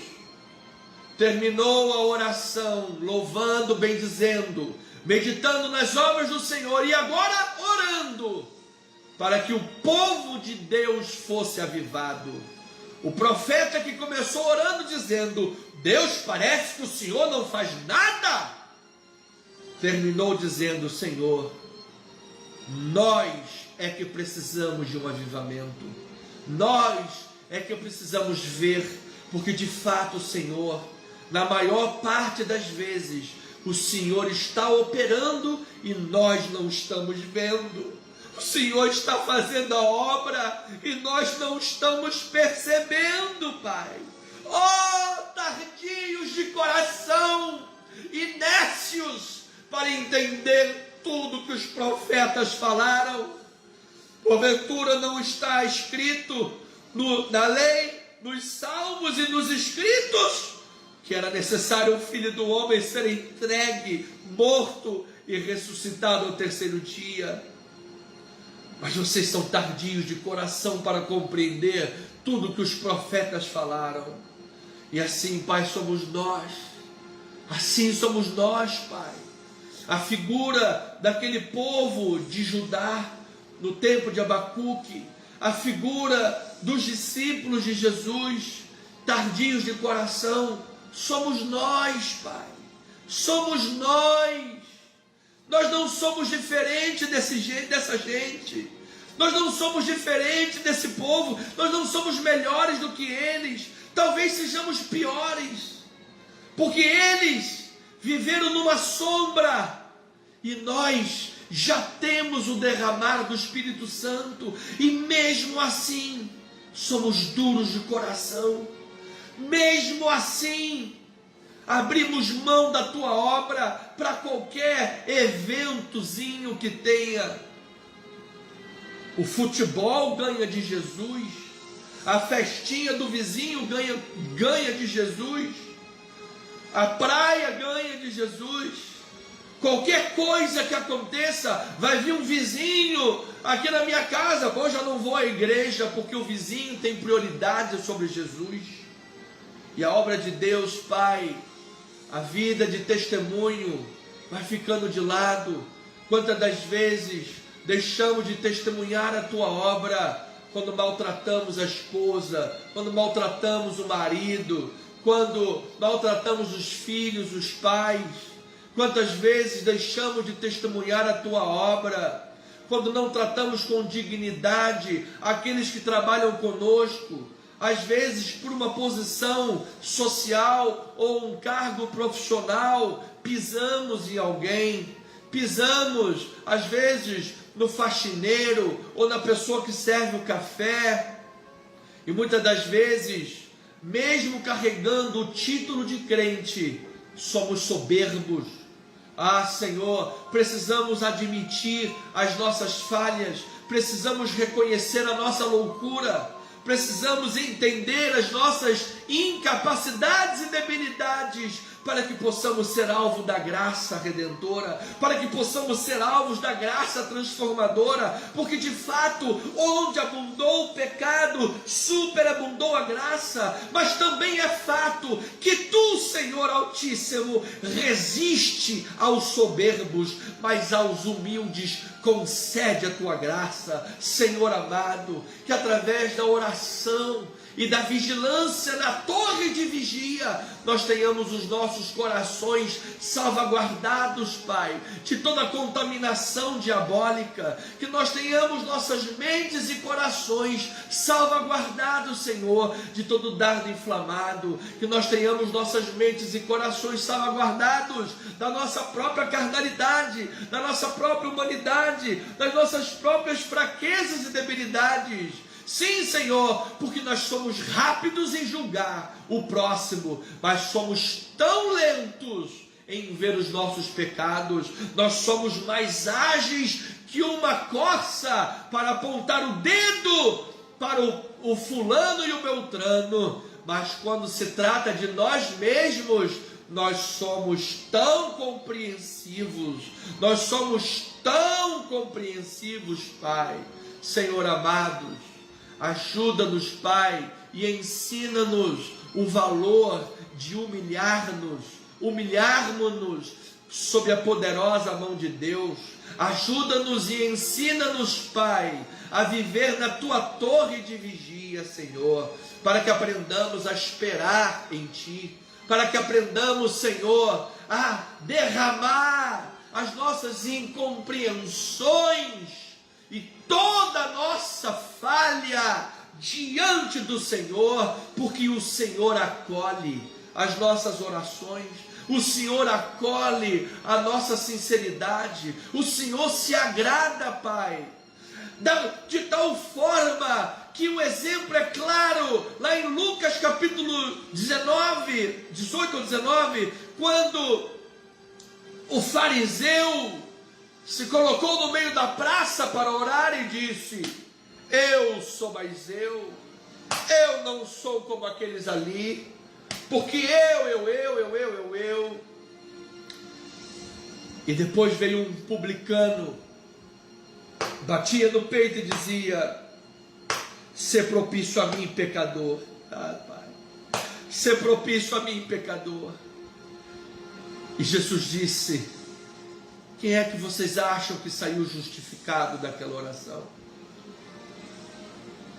terminou a oração louvando, bendizendo, meditando nas obras do Senhor e agora orando para que o povo de Deus fosse avivado. O profeta que começou orando dizendo: Deus, parece que o Senhor não faz nada, terminou dizendo: Senhor, nós é que precisamos de um avivamento, nós é que precisamos ver, porque de fato, Senhor, na maior parte das vezes, o Senhor está operando e nós não estamos vendo. O Senhor está fazendo a obra e nós não estamos percebendo, Pai. Oh, tardios de coração, inécios para entender tudo que os profetas falaram. Porventura não está escrito na lei, nos salmos e nos escritos, que era necessário o Filho do Homem ser entregue, morto e ressuscitado ao terceiro dia. Mas vocês são tardios de coração para compreender tudo que os profetas falaram. E assim, Pai, somos nós. Assim somos nós, Pai. A figura daquele povo de Judá no tempo de Abacuque, a figura dos discípulos de Jesus, tardios de coração, somos nós, Pai. Somos nós. Nós não somos diferentes dessa gente. Nós não somos diferentes desse povo. Nós não somos melhores do que eles. Talvez sejamos piores, porque eles viveram numa sombra e nós já temos o derramar do Espírito Santo, e mesmo assim somos duros de coração. Mesmo assim abrimos mão da tua obra para qualquer eventozinho que tenha. O futebol ganha de Jesus, a festinha do vizinho ganha de Jesus, a praia ganha de Jesus. Qualquer coisa que aconteça, vai vir um vizinho aqui na minha casa. Bom, já não vou à igreja porque o vizinho tem prioridade sobre Jesus. E a obra de Deus, Pai, a vida de testemunho vai ficando de lado. Quantas das vezes deixamos de testemunhar a tua obra quando maltratamos a esposa, quando maltratamos o marido, quando maltratamos os filhos, os pais? Quantas vezes deixamos de testemunhar a tua obra quando não tratamos com dignidade aqueles que trabalham conosco? Às vezes, por uma posição social ou um cargo profissional, pisamos em alguém, pisamos, às vezes, no faxineiro ou na pessoa que serve o café. E muitas das vezes, mesmo carregando o título de crente, somos soberbos. Ah, Senhor, precisamos admitir as nossas falhas, precisamos reconhecer a nossa loucura, precisamos entender as nossas incapacidades e debilidades, para que possamos ser alvo da graça redentora, para que possamos ser alvos da graça transformadora, porque de fato, onde abundou o pecado, superabundou a graça. Mas também é fato que tu, Senhor Altíssimo, resiste aos soberbos, mas aos humildes concede a tua graça. Senhor amado, que através da oração e da vigilância na torre de vigia, nós tenhamos os nossos corações salvaguardados, Pai, de toda contaminação diabólica, que nós tenhamos nossas mentes e corações salvaguardados, Senhor, de todo dardo inflamado, que nós tenhamos nossas mentes e corações salvaguardados da nossa própria carnalidade, da nossa própria humanidade, das nossas próprias fraquezas e debilidades. Sim, Senhor, porque nós somos rápidos em julgar o próximo, mas somos tão lentos em ver os nossos pecados. Nós somos mais ágeis que uma corça para apontar o dedo para o fulano e o beltrano, mas quando se trata de nós mesmos, nós somos tão compreensivos, Pai. Senhor amados, ajuda-nos, Pai, e ensina-nos o valor de humilharmos-nos sob a poderosa mão de Deus. Ajuda-nos e ensina-nos, Pai, a viver na tua torre de vigia, Senhor, para que aprendamos a esperar em Ti, para que aprendamos, Senhor, a derramar as nossas incompreensões e toda a nossa falha diante do Senhor, porque o Senhor acolhe as nossas orações, o Senhor acolhe a nossa sinceridade, o Senhor se agrada, Pai, de tal forma que o exemplo é claro, lá em Lucas capítulo 19, 18 ou 19, quando o fariseu se colocou no meio da praça para orar e disse: eu sou mais eu não sou como aqueles ali, porque eu. E depois veio um publicano, batia no peito e dizia: ser propício a mim, pecador. Pai, ser propício a mim, pecador. E Jesus disse: quem é que vocês acham que saiu justificado daquela oração?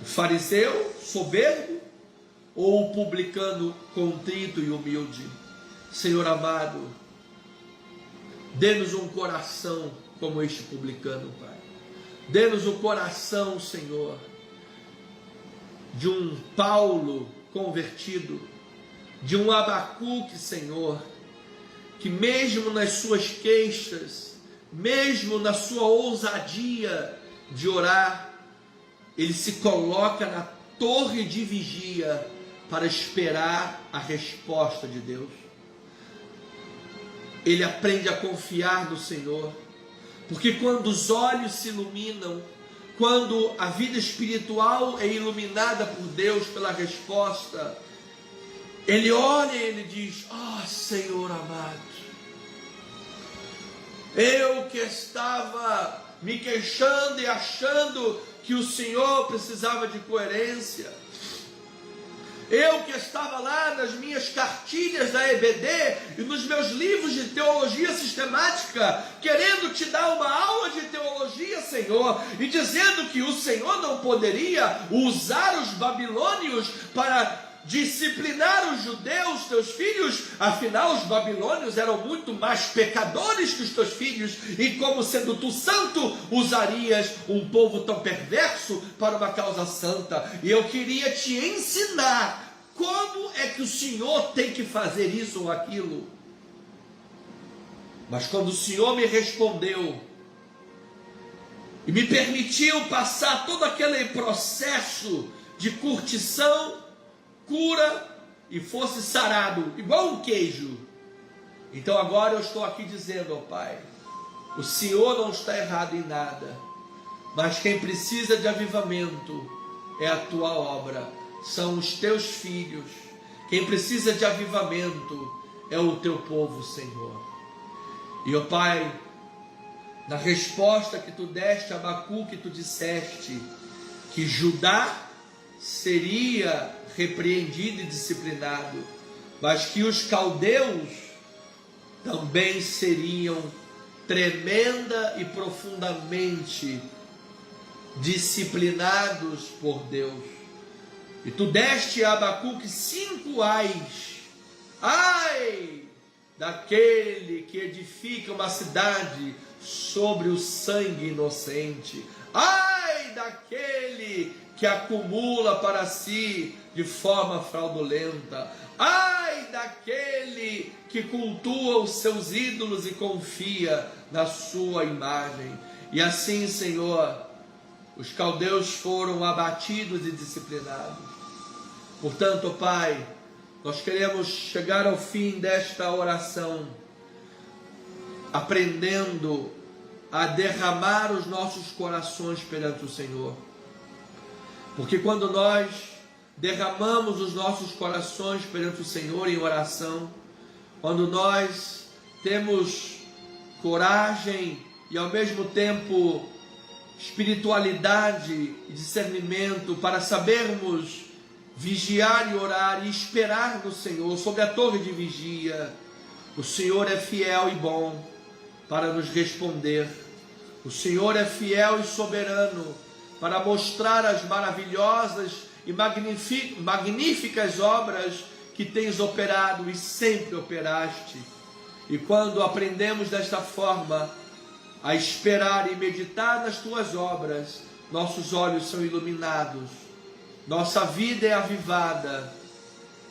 O fariseu soberbo ou o publicano contrito e humilde? Senhor amado, dê-nos um coração como este publicano, Pai. Dê-nos o coração, Senhor, de um Paulo convertido, de um Abacuque, Senhor, que mesmo nas suas queixas, mesmo na sua ousadia de orar, ele se coloca na torre de vigia para esperar a resposta de Deus. Ele aprende a confiar no Senhor, porque quando os olhos se iluminam, quando a vida espiritual é iluminada por Deus pela resposta, ele olha e ele diz: Senhor amado, eu que estava me queixando e achando que o Senhor precisava de coerência, eu que estava lá nas minhas cartilhas da EBD e nos meus livros de teologia sistemática, querendo te dar uma aula de teologia, Senhor, e dizendo que o Senhor não poderia usar os babilônios para disciplinar os judeus, teus filhos, afinal os babilônios eram muito mais pecadores que os teus filhos, e como sendo tu santo, usarias um povo tão perverso para uma causa santa. E eu queria te ensinar como é que o Senhor tem que fazer isso ou aquilo. Mas quando o Senhor me respondeu e me permitiu passar todo aquele processo de curtição, cura e fosse sarado, igual um queijo, então agora eu estou aqui dizendo: Pai, o Senhor não está errado em nada, Mas quem precisa de avivamento é a tua obra, são os teus filhos. Quem precisa de avivamento é o teu povo, Senhor. E, ó Pai, na resposta que tu deste a Abacuque, tu disseste que Judá seria repreendido e disciplinado, mas que os caldeus também seriam tremenda e profundamente disciplinados por Deus. E tu deste a Abacuque 5 ais. Ai daquele que edifica uma cidade sobre o sangue inocente. Ai daquele que acumula para si de forma fraudulenta. Ai daquele que cultua os seus ídolos e confia na sua imagem. E assim, Senhor, os caldeus foram abatidos e disciplinados. Portanto, Pai, nós queremos chegar ao fim desta oração, aprendendo a derramar os nossos corações perante o Senhor. Porque quando nós derramamos os nossos corações perante o Senhor em oração, quando nós temos coragem e ao mesmo tempo espiritualidade e discernimento para sabermos vigiar e orar e esperar no Senhor sobre a torre de vigia, o Senhor é fiel e bom para nos responder. O Senhor é fiel e soberano para mostrar as maravilhosas e magníficas obras que tens operado e sempre operaste. E quando aprendemos desta forma a esperar e meditar nas tuas obras, nossos olhos são iluminados, nossa vida é avivada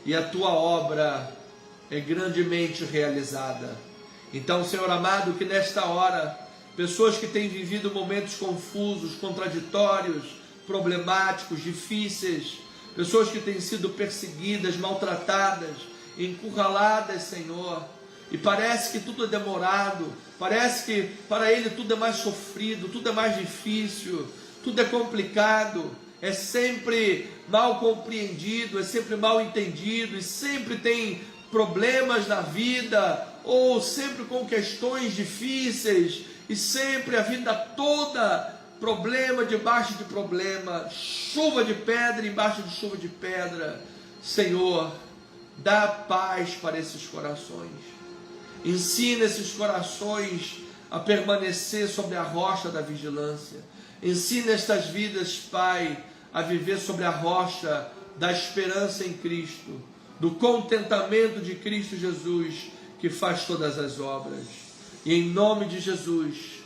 e a tua obra é grandemente realizada. Então, Senhor amado, que nesta hora, pessoas que têm vivido momentos confusos, contraditórios, problemáticos, difíceis, pessoas que têm sido perseguidas, maltratadas, encurraladas, Senhor, e parece que tudo é demorado, parece que para ele tudo é mais sofrido, tudo é mais difícil, tudo é complicado, é sempre mal compreendido, é sempre mal entendido, e sempre tem problemas na vida, ou sempre com questões difíceis, e sempre a vida toda problema debaixo de problema, chuva de pedra embaixo de chuva de pedra. Senhor, dá paz para esses corações, ensina esses corações a permanecer sobre a rocha da vigilância, ensina estas vidas, Pai, a viver sobre a rocha da esperança em Cristo, do contentamento de Cristo Jesus, que faz todas as obras. E em nome de Jesus,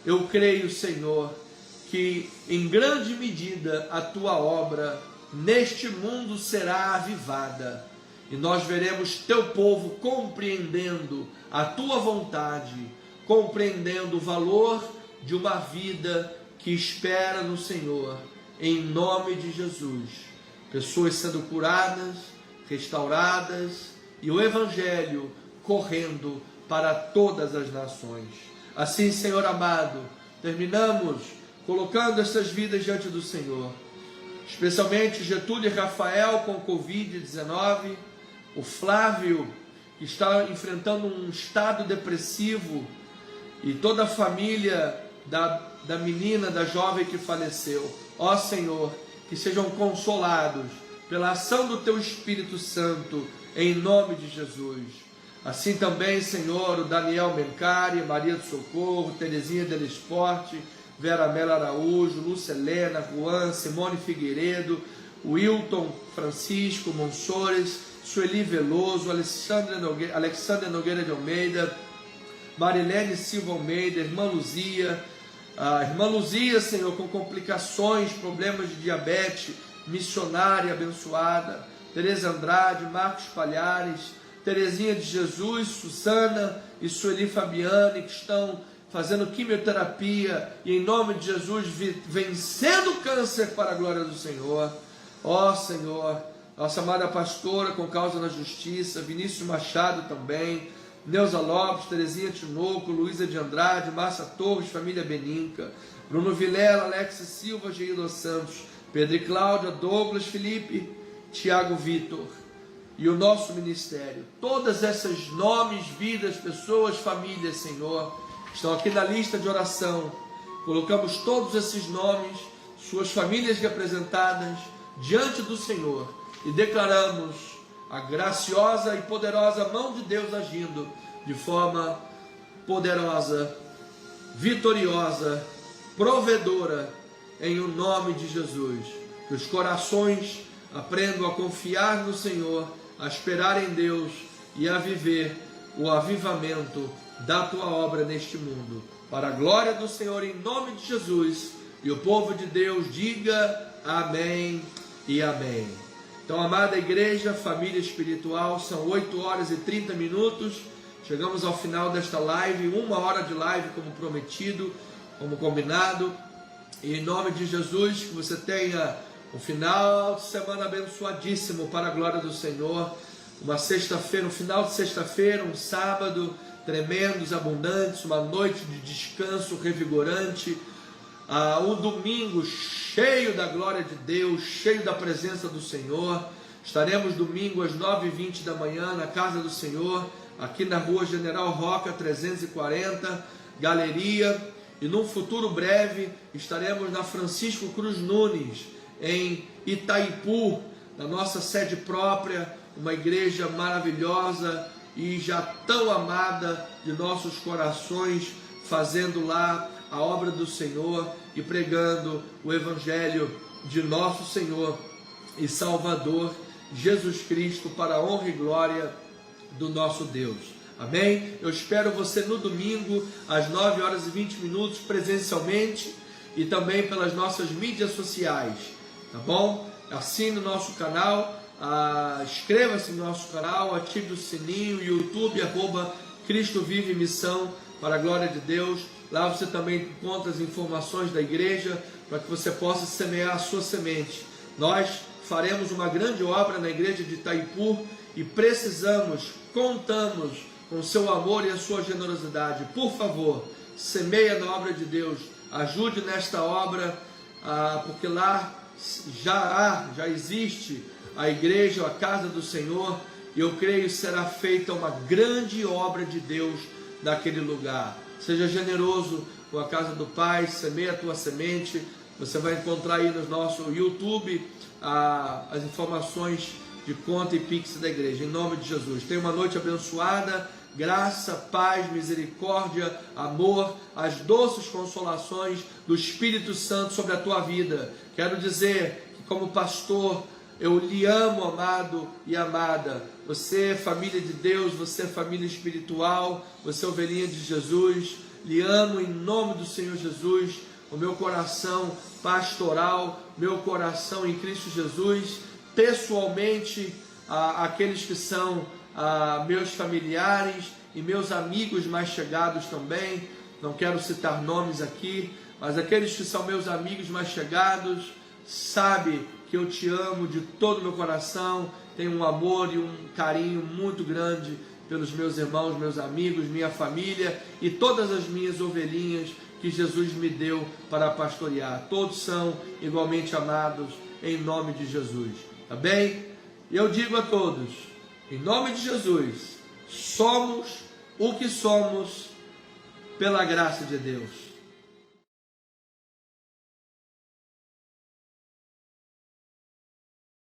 eu creio, Senhor, que em grande medida a tua obra neste mundo será avivada, e nós veremos teu povo compreendendo a tua vontade, compreendendo o valor de uma vida que espera no Senhor, em nome de Jesus. Pessoas sendo curadas, restauradas, e o Evangelho correndo para todas as nações. Assim, Senhor amado, terminamos colocando essas vidas diante do Senhor, especialmente Getúlio e Rafael com Covid-19, o Flávio, que está enfrentando um estado depressivo, e toda a família da menina, da jovem que faleceu. Ó Senhor, que sejam consolados pela ação do Teu Espírito Santo, em nome de Jesus. Assim também, Senhor, o Daniel Mencari, Maria do Socorro, Terezinha Del Esporte, Vera Mela Araújo, Lúcia Helena, Juan, Simone Figueiredo, Wilton Francisco Monsores, Sueli Veloso, Alexandre Nogueira de Almeida, Marilene Silva Almeida, Irmã Luzia, a Irmã Luzia, Senhor, com complicações, problemas de diabetes, missionária abençoada, Tereza Andrade, Marcos Palhares, Terezinha de Jesus, Susana e Sueli Fabiane, que estão fazendo quimioterapia, e em nome de Jesus, vencendo o câncer para a glória do Senhor. Ó Senhor, nossa amada pastora com causa na justiça, Vinícius Machado também, Neuza Lopes, Terezinha Tinoco, Luísa de Andrade, Márcia Torres, família Beninca, Bruno Vilela, Alex Silva, Geir dos Santos, Pedro e Cláudia, Douglas, Felipe, Tiago Vitor e o nosso ministério. Todas essas nomes, vidas, pessoas, famílias, Senhor, estão aqui na lista de oração. Colocamos todos esses nomes, suas famílias representadas diante do Senhor e declaramos a graciosa e poderosa mão de Deus agindo de forma poderosa, vitoriosa, provedora, em o nome de Jesus. Que os corações aprendam a confiar no Senhor, a esperar em Deus e a viver o avivamento da tua obra neste mundo. Para a glória do Senhor, em nome de Jesus. E o povo de Deus diga amém e amém. Então, amada igreja, família espiritual, são 8 horas e 30 minutos. Chegamos ao final desta live, 1 hora de live como prometido, como combinado. E em nome de Jesus, que você tenha um final de semana abençoadíssimo para a glória do Senhor. Uma sexta-feira, um final de sexta-feira, um sábado tremendos, abundantes, uma noite de descanso revigorante. Um domingo cheio da glória de Deus, cheio da presença do Senhor. Estaremos domingo às 9h20 da manhã na casa do Senhor, aqui na rua General Roca 340, Galeria. E num futuro breve estaremos na Francisco Cruz Nunes, em Itaipu, na nossa sede própria, uma igreja maravilhosa e já tão amada de nossos corações, fazendo lá a obra do Senhor e pregando o Evangelho de nosso Senhor e Salvador Jesus Cristo, para a honra e glória do nosso Deus. Amém? Eu espero você no domingo às 9h20 presencialmente e também pelas nossas mídias sociais, tá bom? Assine o nosso canal, inscreva-se no nosso canal, ative o sininho, YouTube, Cristo Vive Missão, para a glória de Deus. Lá você também encontra as informações da igreja, para que você possa semear a sua semente. Nós faremos uma grande obra na igreja de Itaipu e contamos com o seu amor e a sua generosidade. Por favor, semeia na obra de Deus, ajude nesta obra, porque lá já existe a igreja, a casa do Senhor, e eu creio será feita uma grande obra de Deus naquele lugar. Seja generoso com a casa do Pai, semeia a tua semente. Você vai encontrar aí no nosso YouTube as informações de conta e pix da igreja, em nome de Jesus. Tenha uma noite abençoada, graça, paz, misericórdia, amor, as doces consolações do Espírito Santo sobre a tua vida. Quero dizer que, como pastor, eu lhe amo, amado e amada. Você é família de Deus, você é família espiritual, você é ovelhinha de Jesus. Lhe amo em nome do Senhor Jesus. O meu coração pastoral, meu coração em Cristo Jesus. Pessoalmente, aqueles que são meus familiares e meus amigos mais chegados também. Não quero citar nomes aqui, mas aqueles que são meus amigos mais chegados, sabe que eu te amo de todo o meu coração, tenho um amor e um carinho muito grande pelos meus irmãos, meus amigos, minha família e todas as minhas ovelhinhas que Jesus me deu para pastorear. Todos são igualmente amados em nome de Jesus, tá bem? E eu digo a todos, em nome de Jesus, somos o que somos pela graça de Deus.